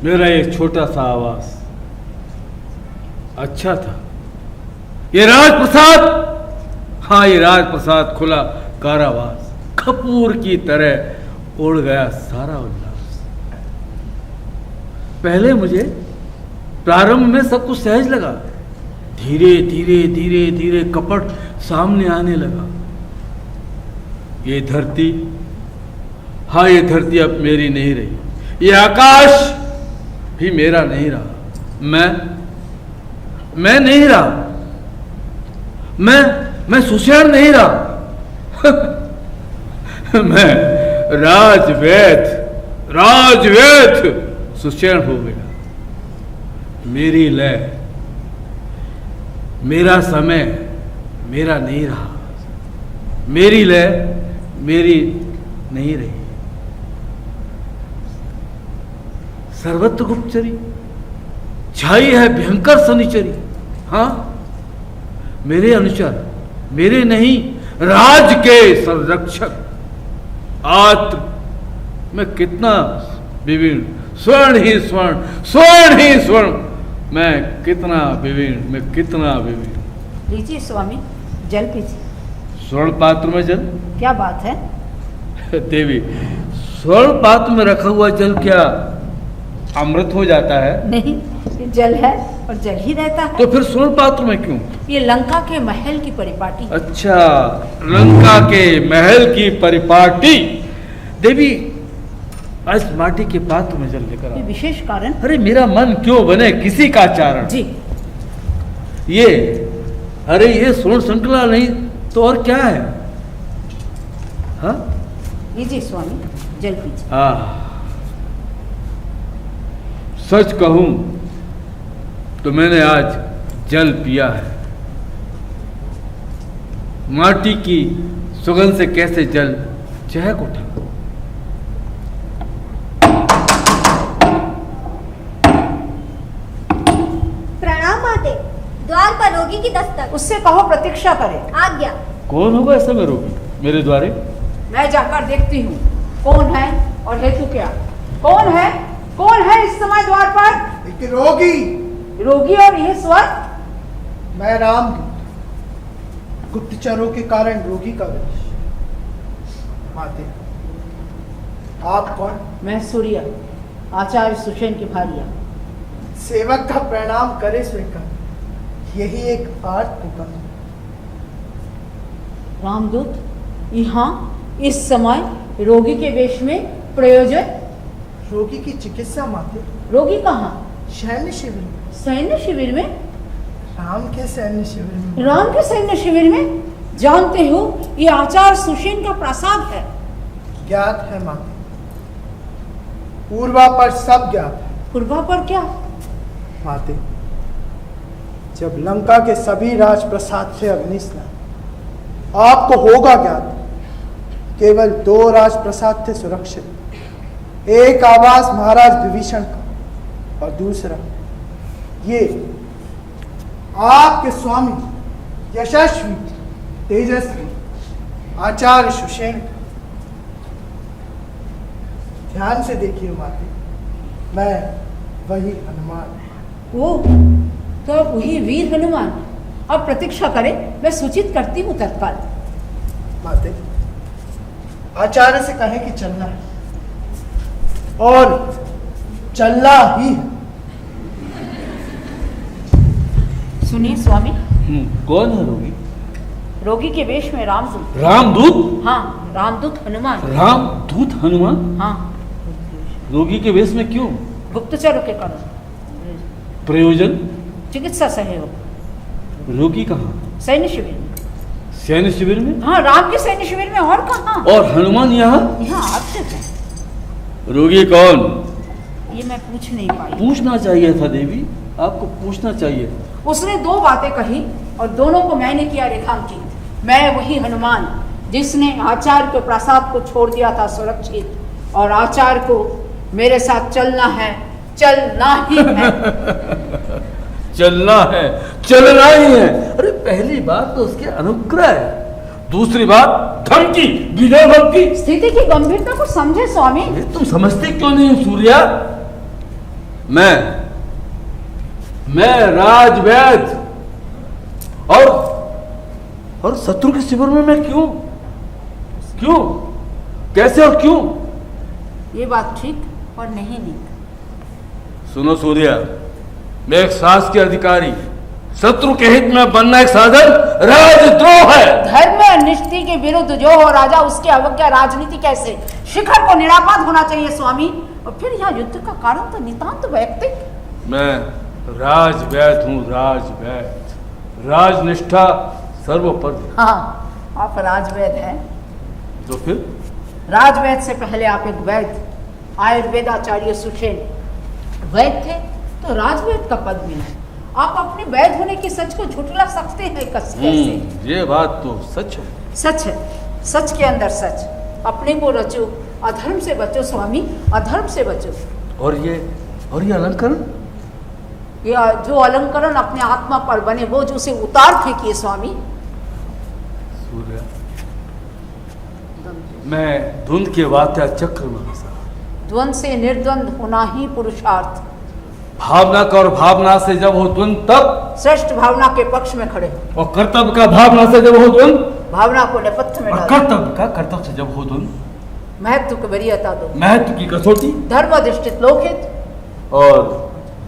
मेरा एक छोटा सा आवास अच्छा था। ये राजप्रसाद, हाँ ये राजप्रसाद खुला कारावास, कपूर की तरह उड़ गया सारा उल्लास। पहले मुझे प्रारंभ में सब कुछ सहज लगा, धीरे धीरे धीरे धीरे कपट सामने आने लगा। ये धरती, हाँ ये धरती अब मेरी नहीं रही, ये आकाश भी मेरा नहीं रहा, मैं नहीं रहा, मैं सुषेण नहीं रहा। मैं राजवैद सुषेण हो गया। मेरी लय, मेरा समय मेरा नहीं रहा, मेरी लय मेरी नहीं रही। सर्वत्र गुप्तचरी छाई है भयंकर शनिचरी। हाँ मेरे अनुचर, मेरे नहीं राज के संरक्षक, आत्र मैं कितना विवीर्ण, स्वर्ण ही स्वर्ण, स्वर्ण ही स्वर्ण, मैं कितना विवीर्ण, मैं कितना विवीर्ण। लीजिए स्वामी, जल पीजिए। स्वर्ण पात्र में जल? क्या बात है देवी, स्वर्ण पात्र में रखा हुआ जल क्या अमृत हो जाता है? नहीं, ये जल है और जल ही रहता है। तो फिर स्वर्ण पात्र में क्यों? ये लंका के महल की परिपाटी। अच्छा, लंका के महल की परिपाटी। देवी, आज माटी के पात्र में जल लेकर ये विशेष कारण? अरे मेरा मन क्यों बने किसी का चारण। जी। ये स्वर्ण श्रृंखला नहीं तो और क्या है? हाँ लीजिए स्वामी, जल पीजिए। हाँ, सच कहूं तो मैंने आज जल पिया है। माटी की सुगंध से कैसे जल चहक उठा। प्रणाम माते, द्वार पर रोगी की दस्तक। उससे कहो प्रतीक्षा करे। आज्ञा। कौन होगा ऐसा में रोगी मेरे द्वारे? मैं जाकर देखती हूँ कौन है और हेतु क्या। कौन है इस समय द्वार पर? एक रोगी। रोगी और ये स्वर? मैं रामदूत, गुप्तचरों के कारण रोगी का विष। माते, आप कौन? मैं सूर्या, आचार्य सुषेण की भारिया। सेवक का प्रणाम करे स्वीकार, यही एक आर्त पुकार। रामदूत, यहाँ इस समय रोगी के वेश में प्रयोजन? रोगी की चिकित्सा माते। रोगी कहाँ? सैन्य शिविर में। सैन्य शिविर में? राम के सैन्य शिविर में। राम के सैन्य शिविर में? जानते हो ये आचार्य सुषेण का प्रसाद है। ज्ञात है माते, पूर्वा पर सब ज्ञात है। पूर्वा पर क्या? माते, जब लंका के सभी राजप्रसाद थे अग्निस्नान, आपको होगा ज्ञात केवल 2 राजप्रसाद थे सुरक्षित। एक आवास महाराज विभीषण का और दूसरा ये आपके स्वामी यशस्वी तेजस्वी आचार्य सुषेण का। ध्यान से देखिए माते, मैं वही हनुमान। ओ, तो वही वीर हनुमान। अब प्रतीक्षा करें, मैं सूचित करती हूँ तत्काल। माते, आचार्य से कहें कि चलना है और चलना ही है। सुनिए स्वामी। कौन है रोगी? रोगी के वेश में रामदूत। रामदूत? हाँ, रामदूत हनुमान। रामदूत हनुमान? हाँ। रोगी के वेश में क्यों? गुप्तचरों के कारण। प्रयोजन? चिकित्सा सहयोग। रोगी कहाँ? सैन्य शिविर में। सैन्य शिविर में? हाँ, राम के सैन्य शिविर में, और कहाँ? और हनुमान यहाँ? यहाँ आपसे है। रोगी कौन? ये मैं पूछ नहीं पाई। पूछना चाहिए था देवी, आपको पूछना चाहिए था। उसने 2 बातें कही और दोनों को मैंने किया रेखांकित। मैं वही हनुमान जिसने आचार्य के प्रसाद को छोड़ दिया था सुरक्षित, और आचार्य को मेरे साथ चलना है, चलना ही है। चलना है, चलना ही है। अरे पहली बात तो उसके अनुग्रह है, दूसरी बात धमकी, विनय धमकी। स्थिति की गंभीरता को समझे स्वामी। तुम समझते क्यों नहीं सूर्या? मैं राजवैद्य और शत्रु के शिविर में मैं क्यों कैसे और क्यों? ये बात ठीक और नहीं नीक। सुनो सूर्या, मैं एक शासकीय अधिकारी, शत्रु के हित में बनना एक साधन राजद्रोह है। धर्म और निष्ठा के विरुद्ध जो हो राजा, उसकी अवज्ञा राजनीति कैसे? शिखर को निरापाद होना चाहिए स्वामी। और फिर यहाँ युद्ध का कारण तो नितांत वैयक्तिक। मैं राजवैद्य हूँ, राजवैद्य। राजनिष्ठा सर्वोपरि। हाँ, आप राजवैद्य हैं। तो फिर राजवैद्य से पहले आप एक वैद्य, आयुर्वेदाचार्य सुषेण वैद्य थे, तो राजवैद्य का पद मिला। आप अपने वैद्य होने की सच को झुठला सकते हैं कैसे? ये बात तो सच है। सच है, सच के अंदर सच। अपने को रचो, अधर्म से बचो स्वामी, अधर्म से बचो। और ये अलंकरण? ये जो अलंकरण अपने आत्मा पर बने, वो जो उसे उतार फेंकिए स्वामी। सूर्य, मैं धुंध के वात्या चक्र में फंसा। द्वंद से निर्द्वंद होना ही पुरुषार्थ। भावना का और भावना से जब हो द्वंद, तब श्रेष्ठ भावना के पक्ष में खड़े हो। और कर्तव्य का भावना से जब हो द्वंद, भावना को नेपथ्य में डालो। कर्तव्य का कर्तव्य से जब हो द्वंद, महत्व को वरीयता दो। महत्व की कसौटी, धर्म अधिष्ठित लोकहित और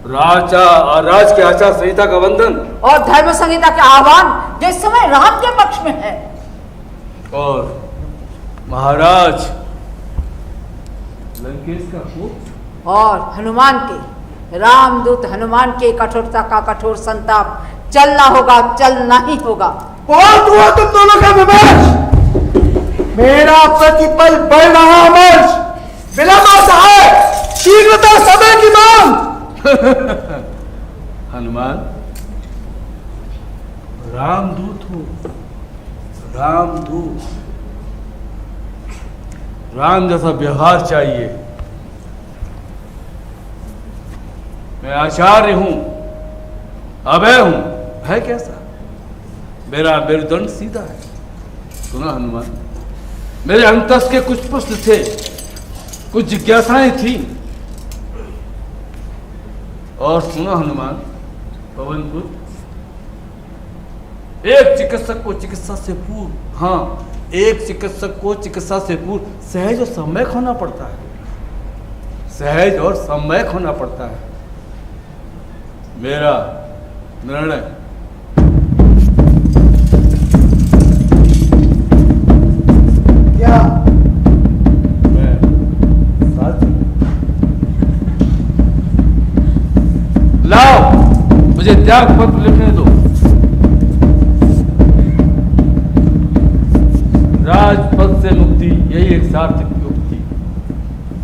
राज के आचार संहिता का बंधन, और धर्म संहिता के आह्वान जो इस समय राम के पक्ष में है। और महाराज लंकेश का कोप, और हनुमान के, रामदूत हनुमान के कठोरता का कठोर संताप। चलना होगा, चलना ही होगा। बहुत हुआ तुम दोनों का विमर्श। मेरा प्रतिपल बढ़ रहा अमर्ष। विलंब असहाय, शीघ्रता समय की मांग। हनुमान, रामदूत हूँ, रामदूत। राम जैसा व्यवहार चाहिए। मैं आचार्य हूं, अभय हूं। है कैसा? मेरा मेरुदंड सीधा है। सुना हनुमान, मेरे अंतस के कुछ प्रश्न थे, कुछ जिज्ञासाएं थी। और सुना हनुमान, पवन पुत्र, एक चिकित्सक को चिकित्सा से पूर्व, हाँ, एक चिकित्सक को चिकित्सा से पूर्व सहज और सम्यक होना पड़ता है, सहज और सम्यक होना पड़ता है। मेरा निर्णय क्या? मैं साथ लाओ, मुझे त्याग पत्र लिखने दो। राजपद से मुक्ति, यही एक सार्थक युक्ति।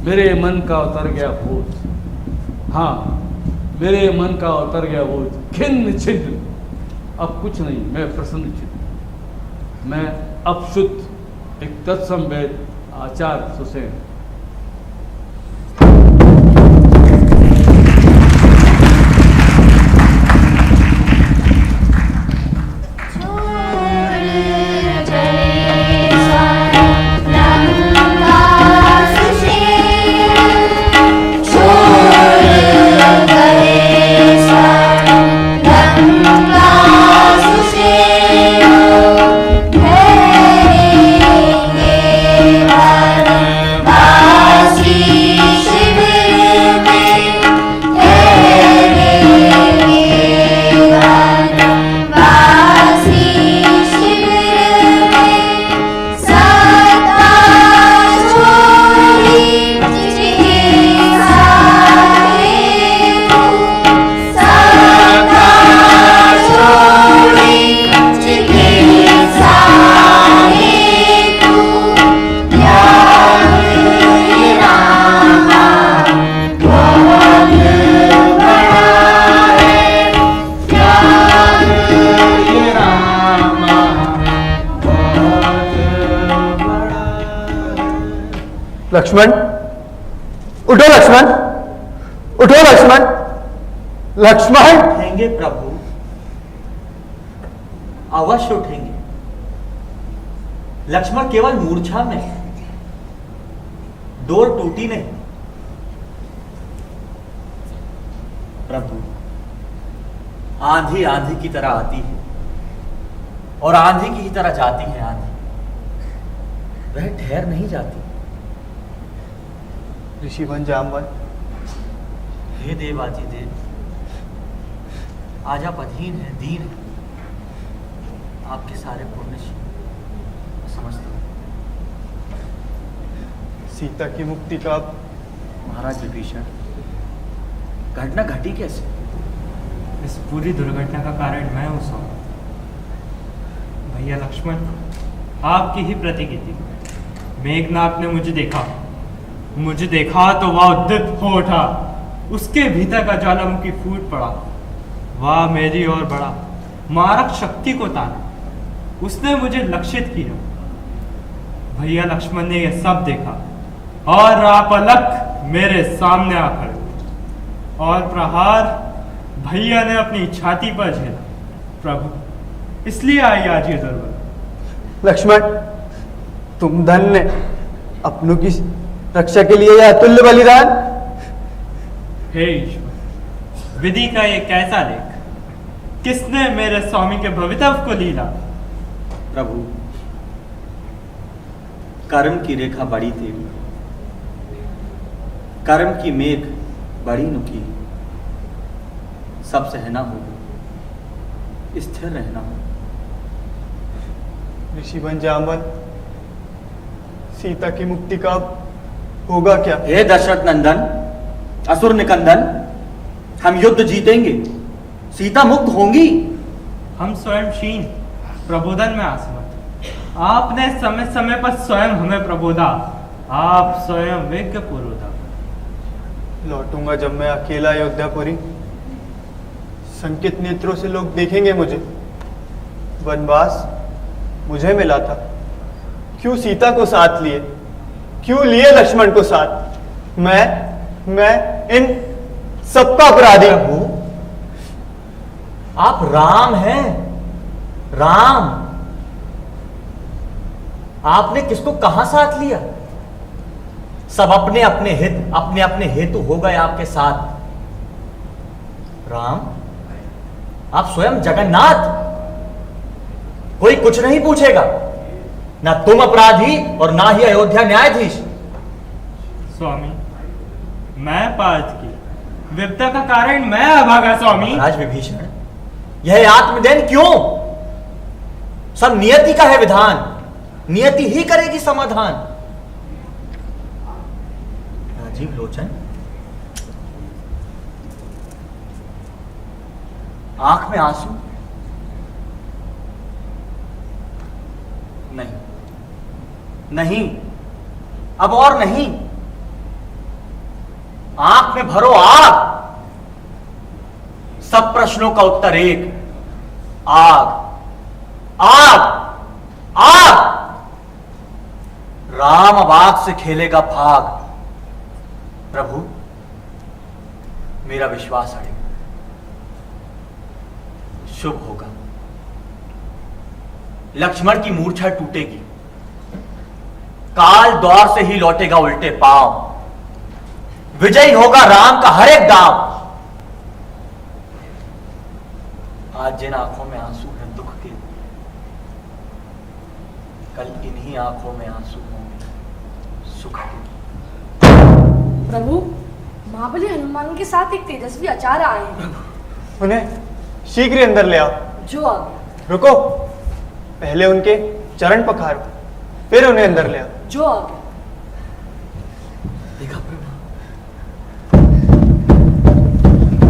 मेरे मन का उतर गया बोझ, हाँ, मेरे मन का उतर गया बोझ, खिन्न छिन्न, अब कुछ नहीं, मैं प्रसन्न चित्त, मैं अब शुद्ध, एक तत्संवेद आचार्य सुसेन। लक्ष्मण, उठो लक्ष्मण, उठो लक्ष्मण, लक्ष्मण। उठेंगे प्रभु, अवश्य उठेंगे। लक्ष्मण केवल मूर्छा में, डोर टूटी नहीं। प्रभु, आंधी आंधी की तरह आती है और आंधी की ही तरह जाती है आंधी, वह ठहर नहीं जाती। ऋषिवन जामवन, हे देवाधिदेव, आज आप अधीन है, दीन है, आपके सारे पुण्य समझते हैं। सीता की मुक्ति का महाराज विभीषण, घटना घटी कैसे? इस पूरी दुर्घटना का कारण मैं हूं स्वामी। भैया लक्ष्मण, आपकी ही प्रतिकृति मेघनाथ ने मुझे देखा तो वह उद्दीप्त हो उठा, उसके भीतर का ज्वालामुखी फूट पड़ा, वह मेरी ओर बढ़ा, मारक शक्ति को ताना, उसने मुझे लक्षित किया। भैया लक्ष्मण ने यह सब देखा और आपलक मेरे सामने आ खड़े, और प्रहार भैया ने अपनी छाती पर झेला। प्रभु, इसलिए आई आज ये जरूरत। लक्ष्मण, तुम धन्य, अपनों की रक्षा के लिए यह अतुल्य बलिदान। हे ईश्वर, विधि का ये कैसा लेख, किसने मेरे स्वामी के भवितव्य को लीला। प्रभु, कर्म की रेखा बड़ी थी, कर्म की मेघ बड़ी नुकी, सब सहना होगा, स्थिर रहना होगा। ऋषिवन जामवन, सीता की मुक्ति का होगा क्या? हे दशरथ नंदन, असुर निकंदन, हम युद्ध जीतेंगे, सीता मुक्त होंगी। हम स्वयं क्षीण प्रबोधन में आसमत, आपने समय समय पर स्वयं हमें प्रबोधा, आप स्वयं विज्ञ पुरोधा। लौटूंगा जब मैं अकेला अयोध्यापुरी, संकित नेत्रों से लोग देखेंगे मुझे। वनवास मुझे मिला था, क्यों सीता को साथ लिए, क्यों लिए लक्ष्मण को साथ? मैं इन सबका अपराधी हूं। आप राम हैं, राम। आपने किसको कहां साथ लिया? सब अपने अपने हित, अपने अपने हेतु हो गए आपके साथ। राम, आप स्वयं जगन्नाथ, कोई कुछ नहीं पूछेगा, ना तुम अपराधी और ना ही अयोध्या न्यायाधीश। स्वामी, मैं पार्थ की विपदा का कारण मैं अभागा स्वामी। महाराज विभीषण, यह आत्मदैन क्यों? सब नियति का है विधान, नियति ही करेगी समाधान। राजीव लोचन, आंख में आंसू नहीं, नहीं, अब और नहीं। आंख में भरो आग। सब प्रश्नों का उत्तर एक, आग, आग, आग। राम अब आग से खेलेगा भाग। प्रभु, मेरा विश्वास अड़ेगा, शुभ होगा। लक्ष्मण की मूर्छा टूटेगी, काल द्वार से ही लौटेगा उल्टे पांव। विजयी होगा राम का हर एक दाव। आज जिन आंखों में आंसू हैं दुख के, कल इन्हीं आंखों में आंसू होंगे सुख के। प्रभु, महाबली हनुमान के साथ एक तेजस्वी आचार्य आए हैं। उन्हें शीघ्र अंदर ले आओ। जो आ गया। रुको, पहले उनके चरण पखारो, फिर उन्हें अंदर ले आओ। जो आ गया। देखा प्रभु?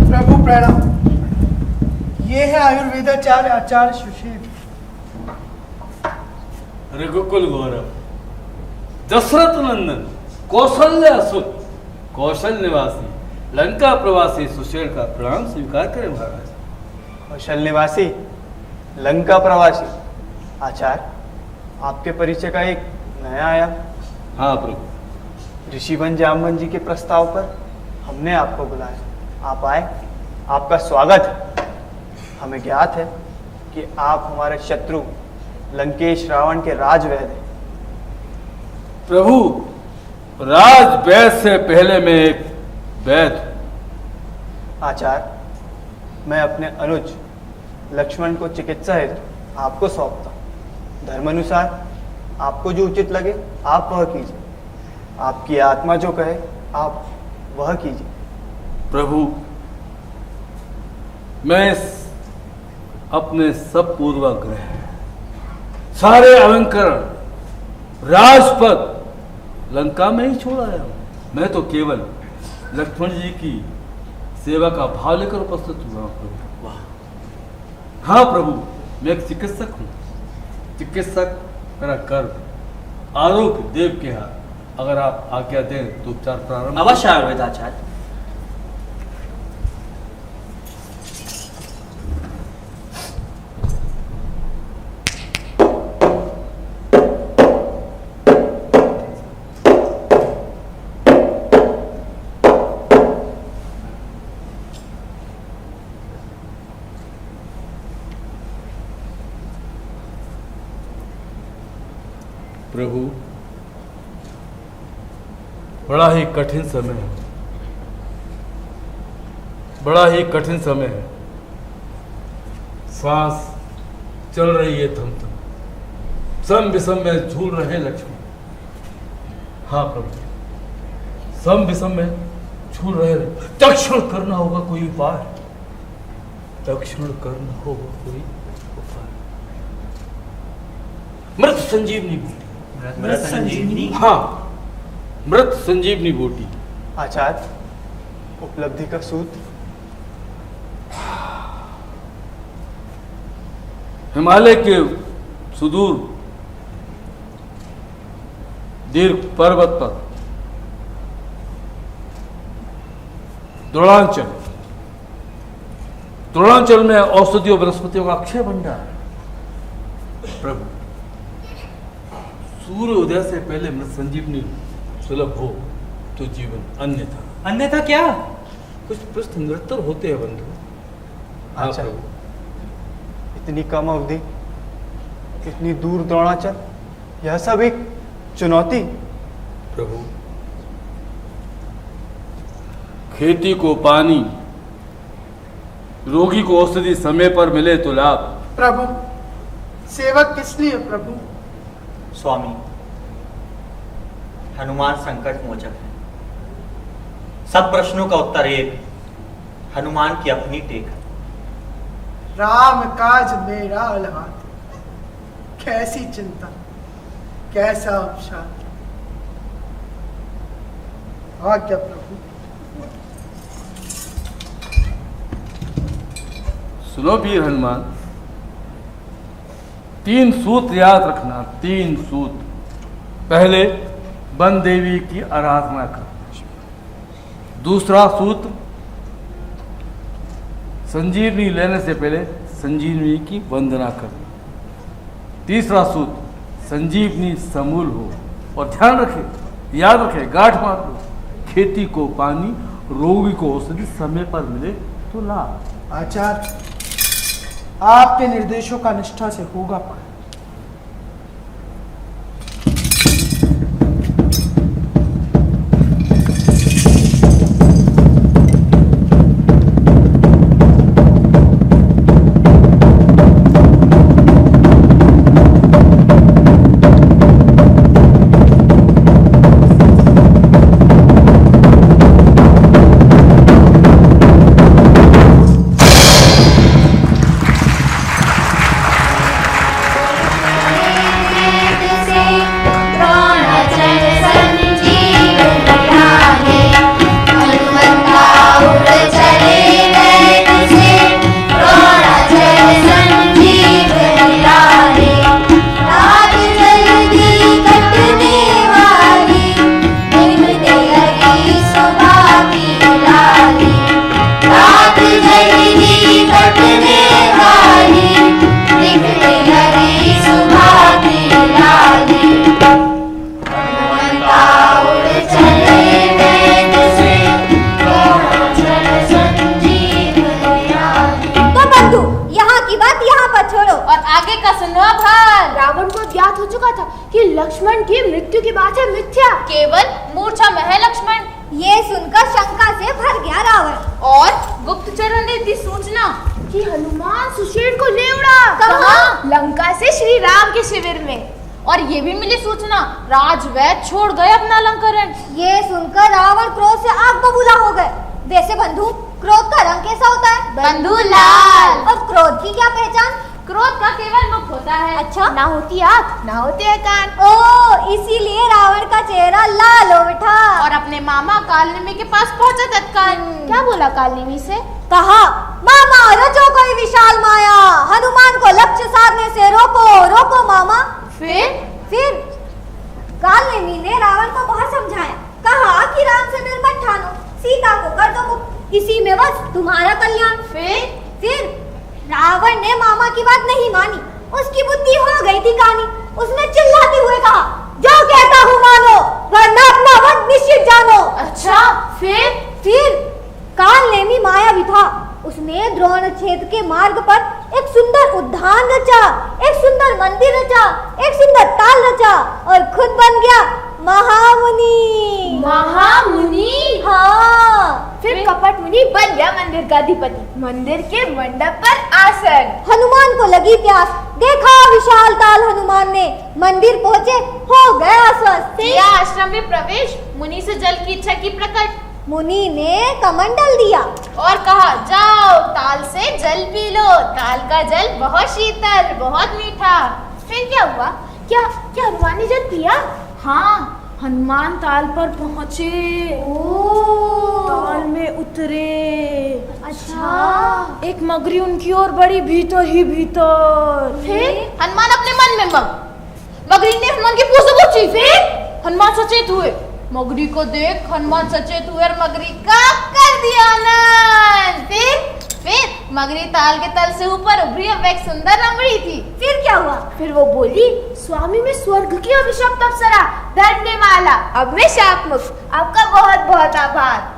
प्रभु प्रणाम। ये है आयुर्वेदाचार्य आचार्य सुशील। रघुकुल गौरव, दशरथ नंदन, कौशल्य सुत, कौशल निवासी, लंका प्रवासी सुशील का प्रणाम स्वीकार करें महाराज। कौशल निवासी, लंका प्रवासी, आचार्य, आपके परिचय का एक नया आया। हाँ प्रभु। ऋषिवन जामवन जी के प्रस्ताव पर हमने आपको बुलाया। आप आए, आपका स्वागत है। हमें ज्ञात है कि आप हमारे शत्रु लंकेश रावण के राजवैद्य हैं। प्रभु, राजवैद्य से पहले मैं एक वैद्य। आचार्य, मैं अपने अनुज लक्ष्मण को चिकित्सा हेतु आपको सौंपता हूँ। धर्मानुसार आपको जो उचित लगे आप वह कीजिए, आपकी आत्मा जो कहे आप वह कीजिए। प्रभु, मैं अपने सब पूर्वाग्रह, सारे अलंकरण, राजपद लंका में ही छोड़ आया हूं। मैं तो केवल लक्ष्मण जी की सेवा का भाव लेकर उपस्थित हुआ प्रभु। वाह! हाँ प्रभु, मैं एक चिकित्सक हूँ। चिकित्सक मेरा कर्म, आरोग्य देव के हाथ। अगर आप आज्ञा दें तो उपचार प्रारंभ। अवश्य आयुर्वेदाचार्य। प्रभु, बड़ा ही कठिन समय है, बड़ा ही कठिन समय है। सांस चल रही है थम थम, सम विषम में झूल रहे लक्ष्मण। हाँ प्रभु, सम विषम में झूल रहे। तक्षण करना होगा कोई उपाय, तक्षण करना होगा कोई उपाय। मृत संजीवनी बूटी। मृत संजीवनी? हाँ, मृत संजीवनी बूटी। आचार्य, उपलब्धि का सूत्र? हिमालय के सुदूर दीर्घ पर्वत पर द्रोणांचल, द्रोणांचल में औषधियों वनस्पतियों का अक्षय भंडार। प्रभु, सूर्य उदय से पहले मृत संजीवनी सुलभ हो तो जीवन अन्यथा। अन्यथा क्या? कुछ प्रश्न निरंतर होते हैं बंधु। हाँ अच्छा, प्रभु। इतनी कम अवधि, इतनी दूर द्रोणाचल, यह सब एक चुनौती। प्रभु, खेती को पानी, रोगी को औषधि समय पर मिले तो लाभ। प्रभु, सेवक किस लिए प्रभु? स्वामी, हनुमान संकट मोचक है। सब प्रश्नों का उत्तर एक, हनुमान की अपनी टेक है। राम काज मेरा अलहात, कैसी चिंता, कैसा अवसाद। आज्ञा प्रभु। सुनो वीर हनुमान, 3 सूत्र याद रखना, 3 सूत्र। पहले वन देवी की आराधना कर। दूसरा सूत्र, संजीवनी लेने से पहले संजीवनी की वंदना कर। तीसरा सूत्र, संजीवनी समूल हो। और ध्यान रखे, याद रखे, गांठ मार लो, खेती को पानी, रोगी को औषधि समय पर मिले तो लाभ। आचार्य, आपके निर्देशों का निष्ठा से होगा पालन। लक्ष्मण की मृत्यु की बात है मिथ्या, केवल मूर्छा में है लक्ष्मण। ये सुनकर शंका से भर गया रावण। और गुप्तचरों ने दी सूचना कि हनुमान सुषेण को ले उड़ा। कहाँ? लंका से श्री राम के शिविर में। और ये भी मिली सूचना, राजवैद छोड़ गए अपना अलंकरण। ये सुनकर रावण क्रोध से आग बबूला हो गए। वैसे बंधु, क्रोध का रंग कैसा होता है? बंधु लाल। और क्रोध की क्या पहचान? क्रोध का केवल मुख होता है। अच्छा, ना होती आँख, ना होते हैं कान। ओ, इसीलिए रावण का चेहरा लाल हो उठा। और अपने मामा कालनेमी के पास पहुंचा तत्काल। क्या बोला कालनेमी से? कहा, मामा रचो कोई विशाल माया, हनुमान को लक्ष्य साधने से रोको, रोको मामा। फिर कालनेमी ने रावण को बहुत समझाया। कहा कि राम से दिल मत ठानो, सीता को कर दो मुक्त, इसी में बस तुम्हारा कल्याण। फिर रावण ने मामा की बात नहीं मानी, उसकी बुद्धि हो गई थी कहानी। उसने चिल्लाते हुए कहा, जो कहता हूँ मानो, वरना अपना वध निश्चित जानो। अच्छा, फिर कालनेमी मायावी था। उसने द्रोण क्षेत्र के मार्ग पर एक सुंदर उद्यान रचा, एक सुंदर मंदिर रचा, एक सुंदर ताल रचा और खुद बन गया महामुनि। महामुनि? हाँ। फिर कपट मुनि बन गया मंदिर का अधिपति, मंदिर के मंडप पर आसन। हनुमान को लगी प्यास, देखा विशाल ताल हनुमान ने, मंदिर पहुँचे, हो गए आश्वस्त। आश्रम में प्रवेश, मुनि से जल की इच्छा की प्रकट। मुनि ने कमंडल दिया और कहा, जाओ ताल से जल पी लो, ताल का जल बहुत शीतल, बहुत मीठा। फिर क्या हुआ? क्या हनुमान ने जल पिया? हाँ, हनुमान ताल पर पहुँचे, ताल में उतरे। अच्छा। एक मगरी उनकी ओर बढ़ी, भीतर ही भीतर। फिर हनुमान अपने मन में मगरी ने हनुमान की पूछ पूछी। फिर हनुमान सचेत हुए, मगरी को देख हनुमान सचेत हुए और मगरी का कर दिया आनंद। फिर मगरी ताल के तल से ऊपर उभरी अब एक सुंदर रमणी थी। फिर क्या हुआ? फिर वो बोली, स्वामी में स्वर्ग की अभिशप्त अप्सरा, धन्यमाला, अब मैं शाप मुक्त, आपका बहुत बहुत आभार।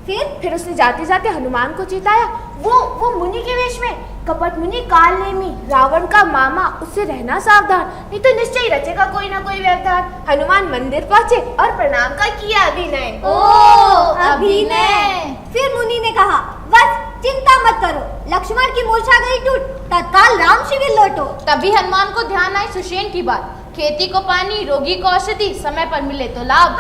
फिर उसने जाते जाते हनुमान को चिताया। वो मुनि के वेश में, कपट मुनि कालनेमी, रावण का मामा, उससे रहना सावधान, नहीं तो निश्चय रचेगा कोई ना कोई व्यवधान। हनुमान मंदिर पहुंचे और प्रणाम का किया अभिनय। ओ, अभिनय। फिर मुनि ने कहा, बस चिंता मत करो, लक्ष्मण की मूर्छा गई टूट, तत्काल राम शिविर लौटो। तभी हनुमान को ध्यान आई सुषेण की बात, खेती को पानी, रोगी को औषधि, समय पर मिले तो लाभ।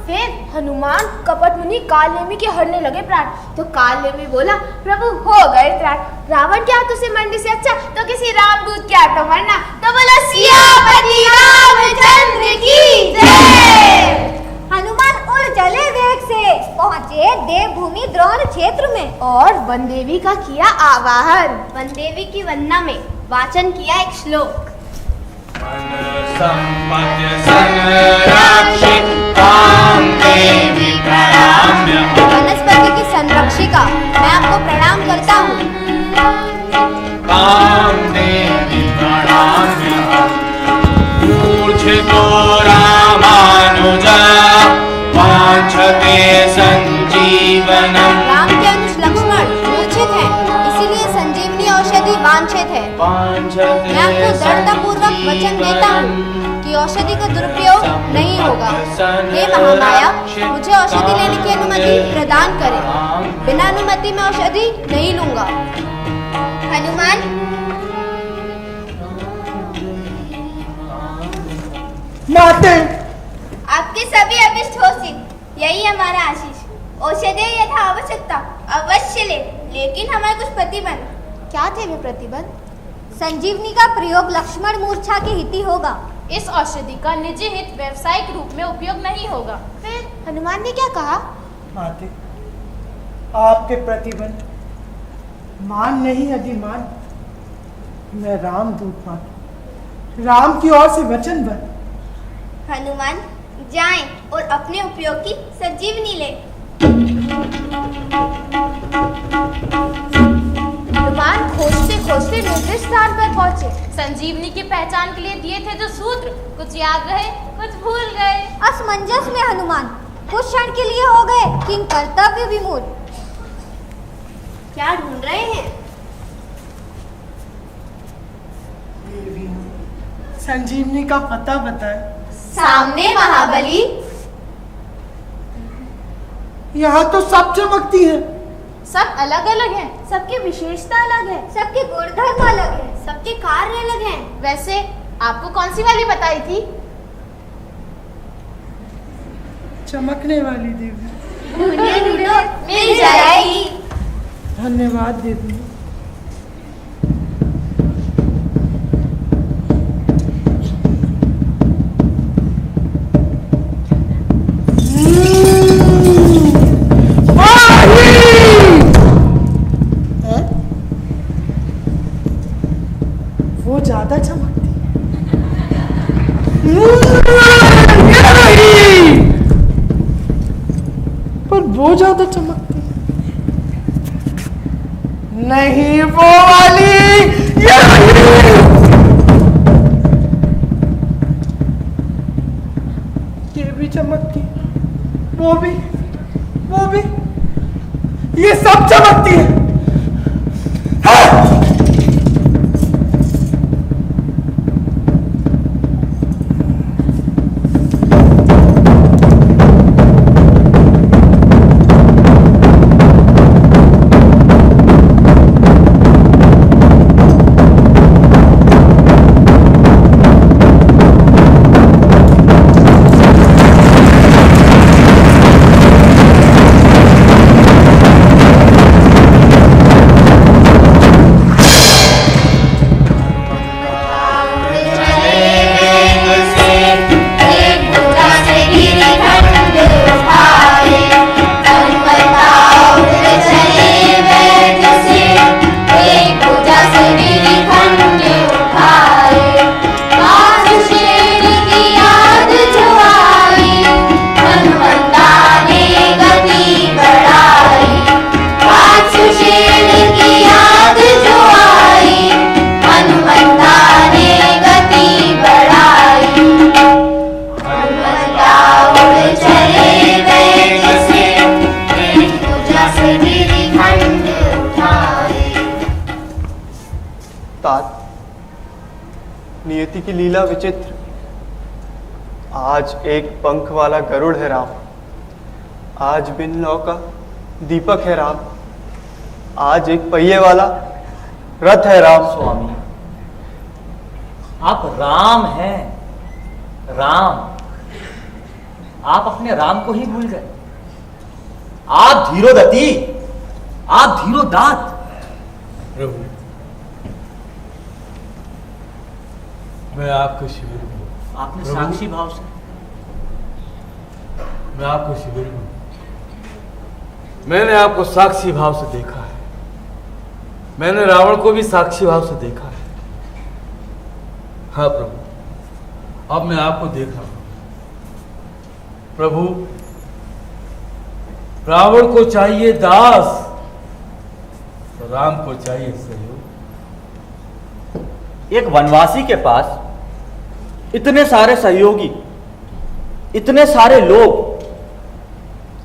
फिर हनुमान कपट मुनि कालनेमी के हरने लगे प्राण। तो कालनेमी बोला, प्रभु हो गए त्राण, रावण क्या तुझसे मरने से अच्छा, तो किसी रामदूत क्या तो मरना। तो बोला सियापति रामचंद्र की जय। हनुमान उड़ चले वेग से, पहुँचे देवभूमि द्रोण क्षेत्र में, और वन देवी का किया आवाहन। वन देवी की वंदना में वाचन किया एक श्लोक। संपत्ति संरक्षित काम देवी प्रणाम्य। वनस्पति की संरक्षिका मैं आपको प्रणाम करता हूँ। काम देवी प्रणाम्य। मूर्छितो रामानुज वाञ्छते संजीवनम्। राम के अंश लक्ष्मण मूर्छित हैं, इसीलिए संजीवनी औषधि वांछित है। मैं आपको दृढ़ता पूर्वक वचन देता हूँ कि औषधि का दुरुपयोग नहीं होगा। हे महामाया, मुझे औषधि लेने की अनुमति प्रदान करें, बिना अनुमति में औषधि नहीं लूंगा। हनुमान माते, आपके सभी अभिष्ट हो सिद्ध, यही हमारा आशीष। औषधि यथा आवश्यकता अवश्य ले, लेकिन हमारे कुछ प्रतिबंध। क्या थे वे प्रतिबंध? संजीवनी का प्रयोग लक्ष्मण मूर्छा के हित होगा। इस औषधि का निजी हित व्यवसायिक रूप में उपयोग नहीं होगा। फिर हनुमान ने क्या कहा? माते, आपके प्रतिबंध मान नहीं अधिमान, मैं रामदूत मान, राम की ओर से वचन बन। हनुमान जाएं और अपने उपयोग की संजीवनी ले। हनुमान खोजते खोजते निर्दिष्ट स्थान पर पहुंचे। संजीवनी की पहचान के लिए दिए थे जो सूत्र, कुछ याद रहे कुछ भूल गए। असमंजस में हनुमान कुछ क्षण के लिए हो गए किंग कर्तव्य विमूढ़। क्या ढूंढ रहे हैं? देवी, संजीवनी का पता बताए। सामने महाबली। यहाँ तो सब चमकती है। सब अलग अलग हैं, सबकी विशेषता अलग है, सबके गुणधर्म अलग है, सबके कार्य अलग हैं। वैसे आपको कौन सी वाली बताई थी? चमकने वाली देवी। ढूंढिए ढूंढो, मिल जाएगी। धन्यवाद देवी। वो ज्यादा चमकती पर वो ज्यादा चमकती नहीं, वो वाली ये भी चमकती, वो भी, ये सब चमकती है। नियति की लीला विचित्र। आज एक पंख वाला गरुड़ है राम, आज बिन लौ का दीपक है राम। आज एक पहिए वाला रथ है राम। स्वामी, आप राम हैं, राम। आप अपने राम को ही भूल गए। आप धीरोदति, आप धीरोदात। प्रभु, मैं आपके शिविर में हूं। आपने साक्षी भाव से, मैं आपके शिविर में हूं। मैंने आपको साक्षी भाव से देखा है। मैंने रावण को भी साक्षी भाव से देखा है। हाँ प्रभु, अब मैं आपको देख रहा हूं। प्रभु, रावण को चाहिए दास, तो राम को चाहिए सहयोग। एक वनवासी के पास इतने सारे सहयोगी, इतने सारे लोग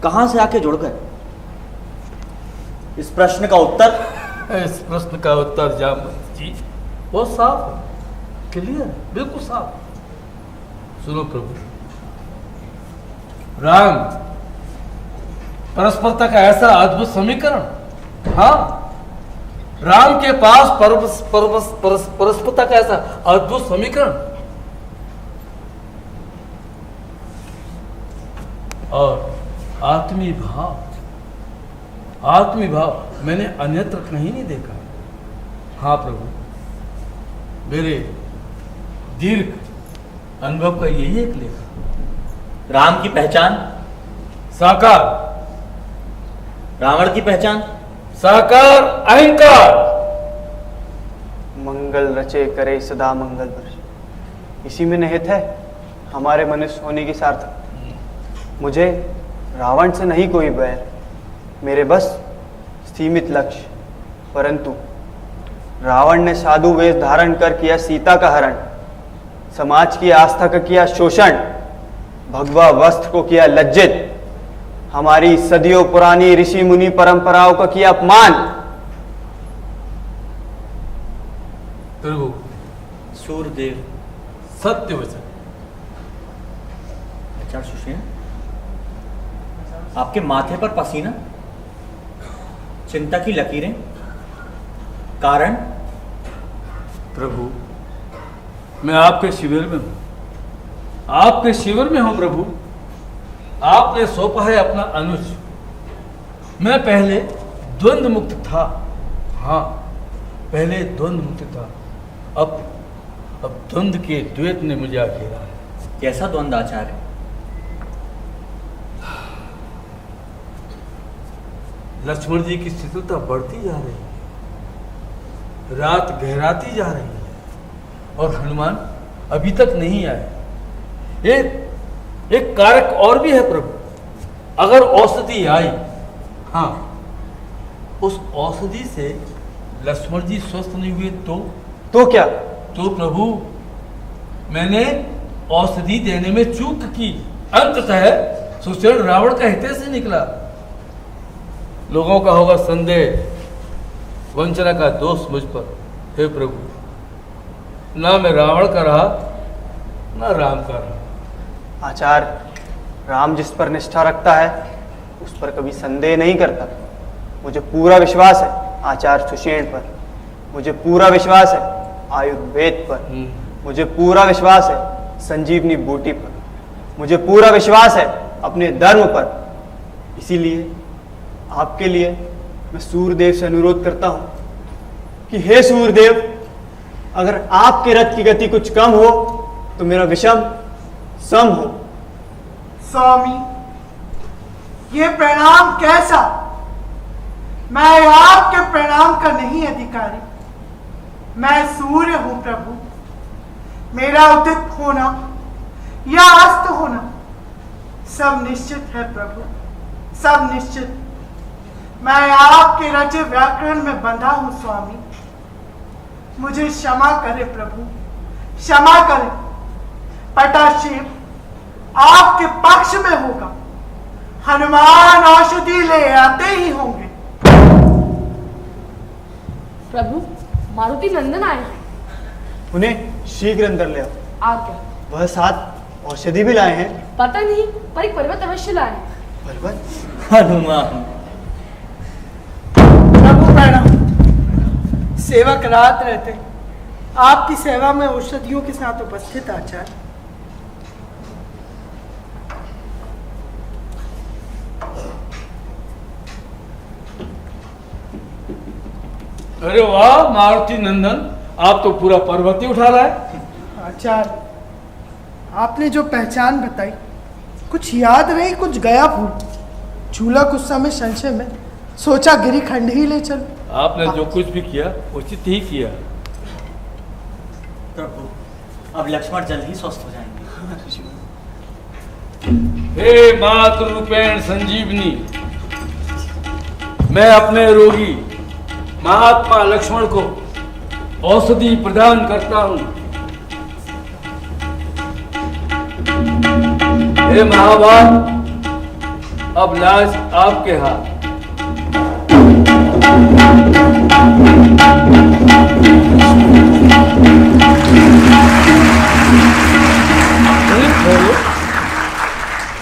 कहां से आके जुड़ गए? इस प्रश्न का उत्तर, इस प्रश्न का उत्तर जामवंत जी बहुत साफ है, क्लियर है, बिल्कुल साफ। सुनो प्रभु, राम परस्परता का ऐसा अद्भुत समीकरण। हाँ, राम के पास परस्परता का ऐसा अद्भुत समीकरण और आत्मीय भाव, आत्मीय भाव मैंने अन्यत्र कहीं नहीं देखा। हाँ प्रभु, मेरे दीर्घ अनुभव का यही एक लेखा। राम की पहचान साकार, रावण की पहचान साकार अहंकार। मंगल रचे करे सदा मंगल वर्ष, इसी में निहित है हमारे मनुष्य होने की सार्थक। मुझे रावण से नहीं कोई बैर, मेरे बस सीमित लक्ष्य। परंतु रावण ने साधु वेश धारण कर किया सीता का हरण, समाज की आस्था का किया शोषण, भगवा वस्त्र को किया लज्जित, हमारी सदियों पुरानी ऋषि मुनि परंपराओं का किया अपमान। प्रभु, सूरदेव सत्य वचन। आचार्य सुषेण, आपके माथे पर पसीना, चिंता की लकीरें, कारण? प्रभु, मैं आपके शिविर में हूं, आपके शिविर में हूं प्रभु। आपने सौंपा है अपना अनुज। मैं पहले द्वंद्व मुक्त था। हाँ, पहले द्वंद्व मुक्त था। अब द्वंद्व के द्वैत ने मुझे घेरा है। कैसा द्वंद्व आचार्य? लक्ष्मण जी की शिथिलता बढ़ती जा रही है, रात गहराती जा रही है और हनुमान अभी तक नहीं आए। एक कारक और भी है प्रभु, अगर औषधि आई, हाँ, उस औषधि से लक्ष्मण जी स्वस्थ नहीं हुए तो क्या? तो प्रभु, मैंने औषधि देने में चूक की। अंततः सुषेण रावण का हितेश से निकला। लोगों का होगा संदेह, वंचना का दोष मुझ पर। हे प्रभु, ना मैं रावण का रहा ना राम का रहा। आचार्य, राम जिस पर निष्ठा रखता है उस पर कभी संदेह नहीं करता। मुझे पूरा विश्वास है आचार्य सुषेण पर, मुझे पूरा विश्वास है आयुर्वेद पर, मुझे पूरा विश्वास है संजीवनी बूटी पर, मुझे पूरा विश्वास है अपने धर्म पर। इसीलिए आपके लिए मैं सूर्यदेव से अनुरोध करता हूं कि हे सूर्यदेव, अगर आपके रथ की गति कुछ कम हो तो मेरा विषम सम हो। स्वामी, ये प्रणाम कैसा? मैं आपके प्रणाम का नहीं अधिकारी, मैं सूर्य हूं प्रभु। मेरा उदित होना या अस्त होना सब निश्चित है प्रभु, सब निश्चित। मैं आपके रचे व्याकरण में बंधा हूं स्वामी, मुझे क्षमा करे प्रभु, क्षमा करे। पटाक्षेप आपके पक्ष में होगा, हनुमान औषधि ले आते ही होंगे। प्रभु, मारुति नंदन आए हैं। उन्हें शीघ्र अंदर ले आओ। आज्ञा। वह साथ औषधि भी लाए हैं। पता नहीं, पर एक पर्वत अवश्य लाए हैं। पर्वत? हनुमान। प्रभु प्रणाम। सेवक रात रहते आपकी सेवा में औषधियों के साथ उपस्थित आचार्य। अरे वाह मारुति नंदन, आप तो पूरा पर्वत ही उठा रहा है। आचार्य, आपने जो पहचान बताई कुछ याद रही, कुछ गया भूल। झूला कुछ समय संशय में, सोचा गिरिखंड ही ले चलो। आपने जो कुछ भी किया उचित ही किया। प्रभु, अब लक्ष्मण जल्द ही स्वस्थ हो जाएंगे। हे मातृरूपेण संजीवनी, मैं अपने रोगी महात्मा लक्ष्मण को औषधि प्रदान करता हूं। हे महाभाग, अब लाज आपके हाथ।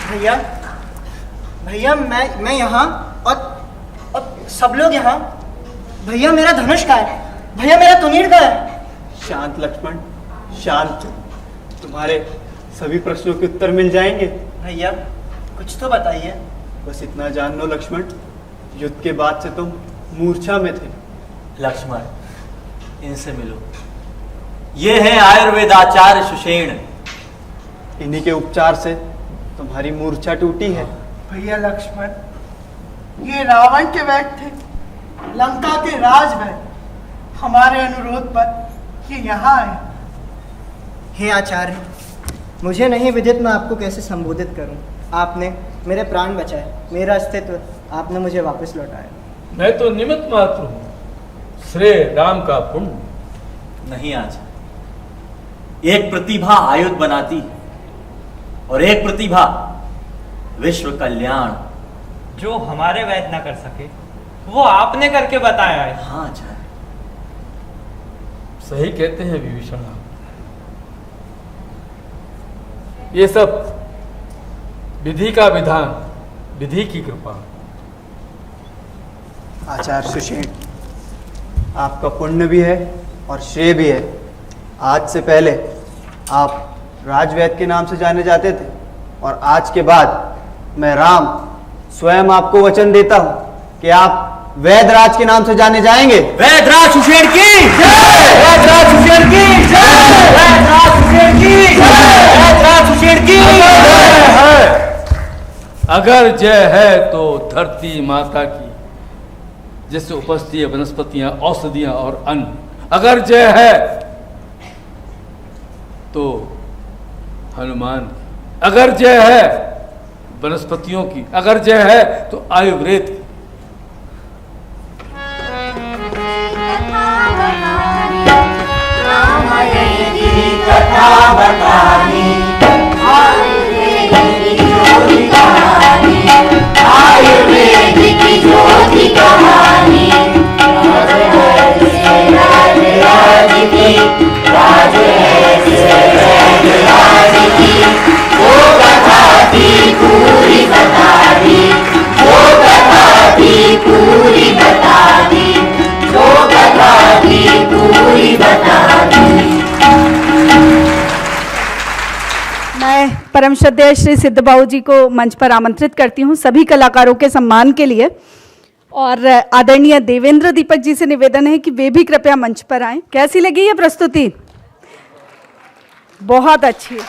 भैया भैया मैं यहाँ और सब लोग यहाँ। भैया मेरा धनुष का है, भैया मेरा तुनीर का है। शांत लक्ष्मण, शांत। तुम्हारे सभी प्रश्नों के उत्तर मिल जाएंगे। भैया कुछ तो बताइए। बस इतना जान लो लक्ष्मण, युद्ध के बाद से तुम मूर्छा में थे। लक्ष्मण, इनसे मिलो। ये है आयुर्वेदाचार्य सुषेण। इन्हीं के उपचार से तुम्हारी मूर्छा टूटी है। भैया लक्ष्मण, ये रावण के वैद्य थे, लंका के राज वैद्य। हमारे अनुरोध पर ये यहाँ आए। हे आचार्य, मुझे नहीं विदित मैं आपको कैसे संबोधित करूं। आपने मेरे प्राण बचाए, मेरा अस्तित्व आपने मुझे वापस लौटाया। मैं तो निमित्त मात्र हूं, श्रेय राम का पुण्य। नहीं आज एक प्रतिभा आयुध बनाती और एक प्रतिभा विश्व कल्याण। जो हमारे वैद्य ना कर सके वो आपने करके बताया है। हाँ आचार्य, सही कहते हैं विभीषण। ये सब विधि का विधान, विधि की कृपा। आचार्य सुषेण, आपका पुण्य भी है और श्रेय भी है। आज से पहले आप राजवैद्य के नाम से जाने जाते थे और आज के बाद मैं राम स्वयं आपको वचन देता हूं कि आप वैद्यराज के नाम से जाने जाएंगे। वैद्यराज सुषेण की जय! वैद्यराज सुषेण की जय! वैद्यराज सुषेण की जय! वैद्यराज सुषेण की जय! अगर जय है तो धरती माता की, जिससे उपस्थित है वनस्पतियां, औषधियां और अन्न। अगर जय है तो हनुमान की, अगर जय है वनस्पतियों की, अगर जय है तो आयुर्वेद की। मैं परम श्रद्धेय श्री सिद्ध बाबू जी को मंच पर आमंत्रित करती हूँ सभी कलाकारों के सम्मान के लिए। और आदरणीय देवेंद्र दीपक जी से निवेदन है कि वे भी कृपया मंच पर आएं। कैसी लगी ये प्रस्तुति? बहुत अच्छी।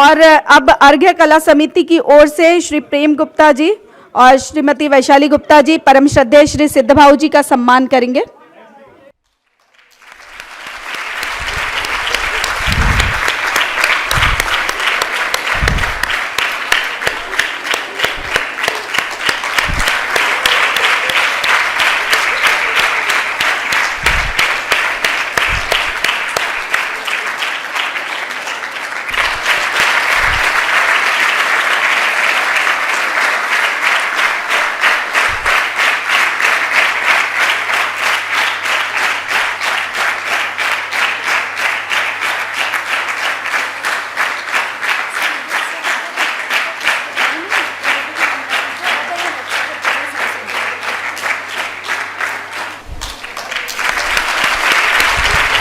और अब अर्घ्य कला समिति की ओर से श्री प्रेम गुप्ता जी और श्रीमती वैशाली गुप्ता जी परम श्रद्धेय श्री सिद्धभाऊ जी का सम्मान करेंगे।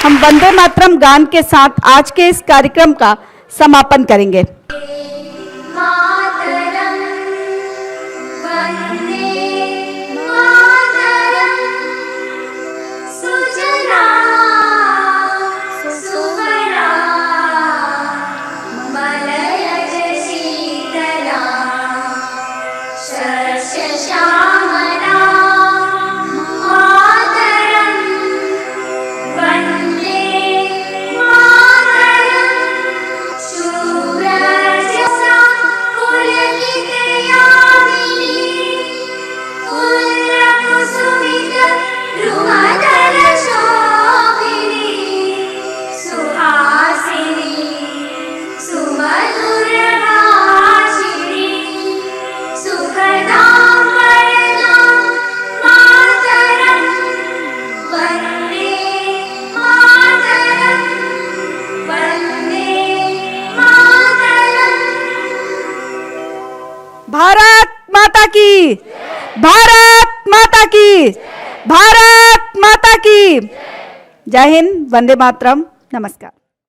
हम वंदे मातरम गान के साथ आज के इस कार्यक्रम का समापन करेंगे। भारत माता की, भारत माता की, भारत माता की। जय हिंद, वंदे मातरम, नमस्कार।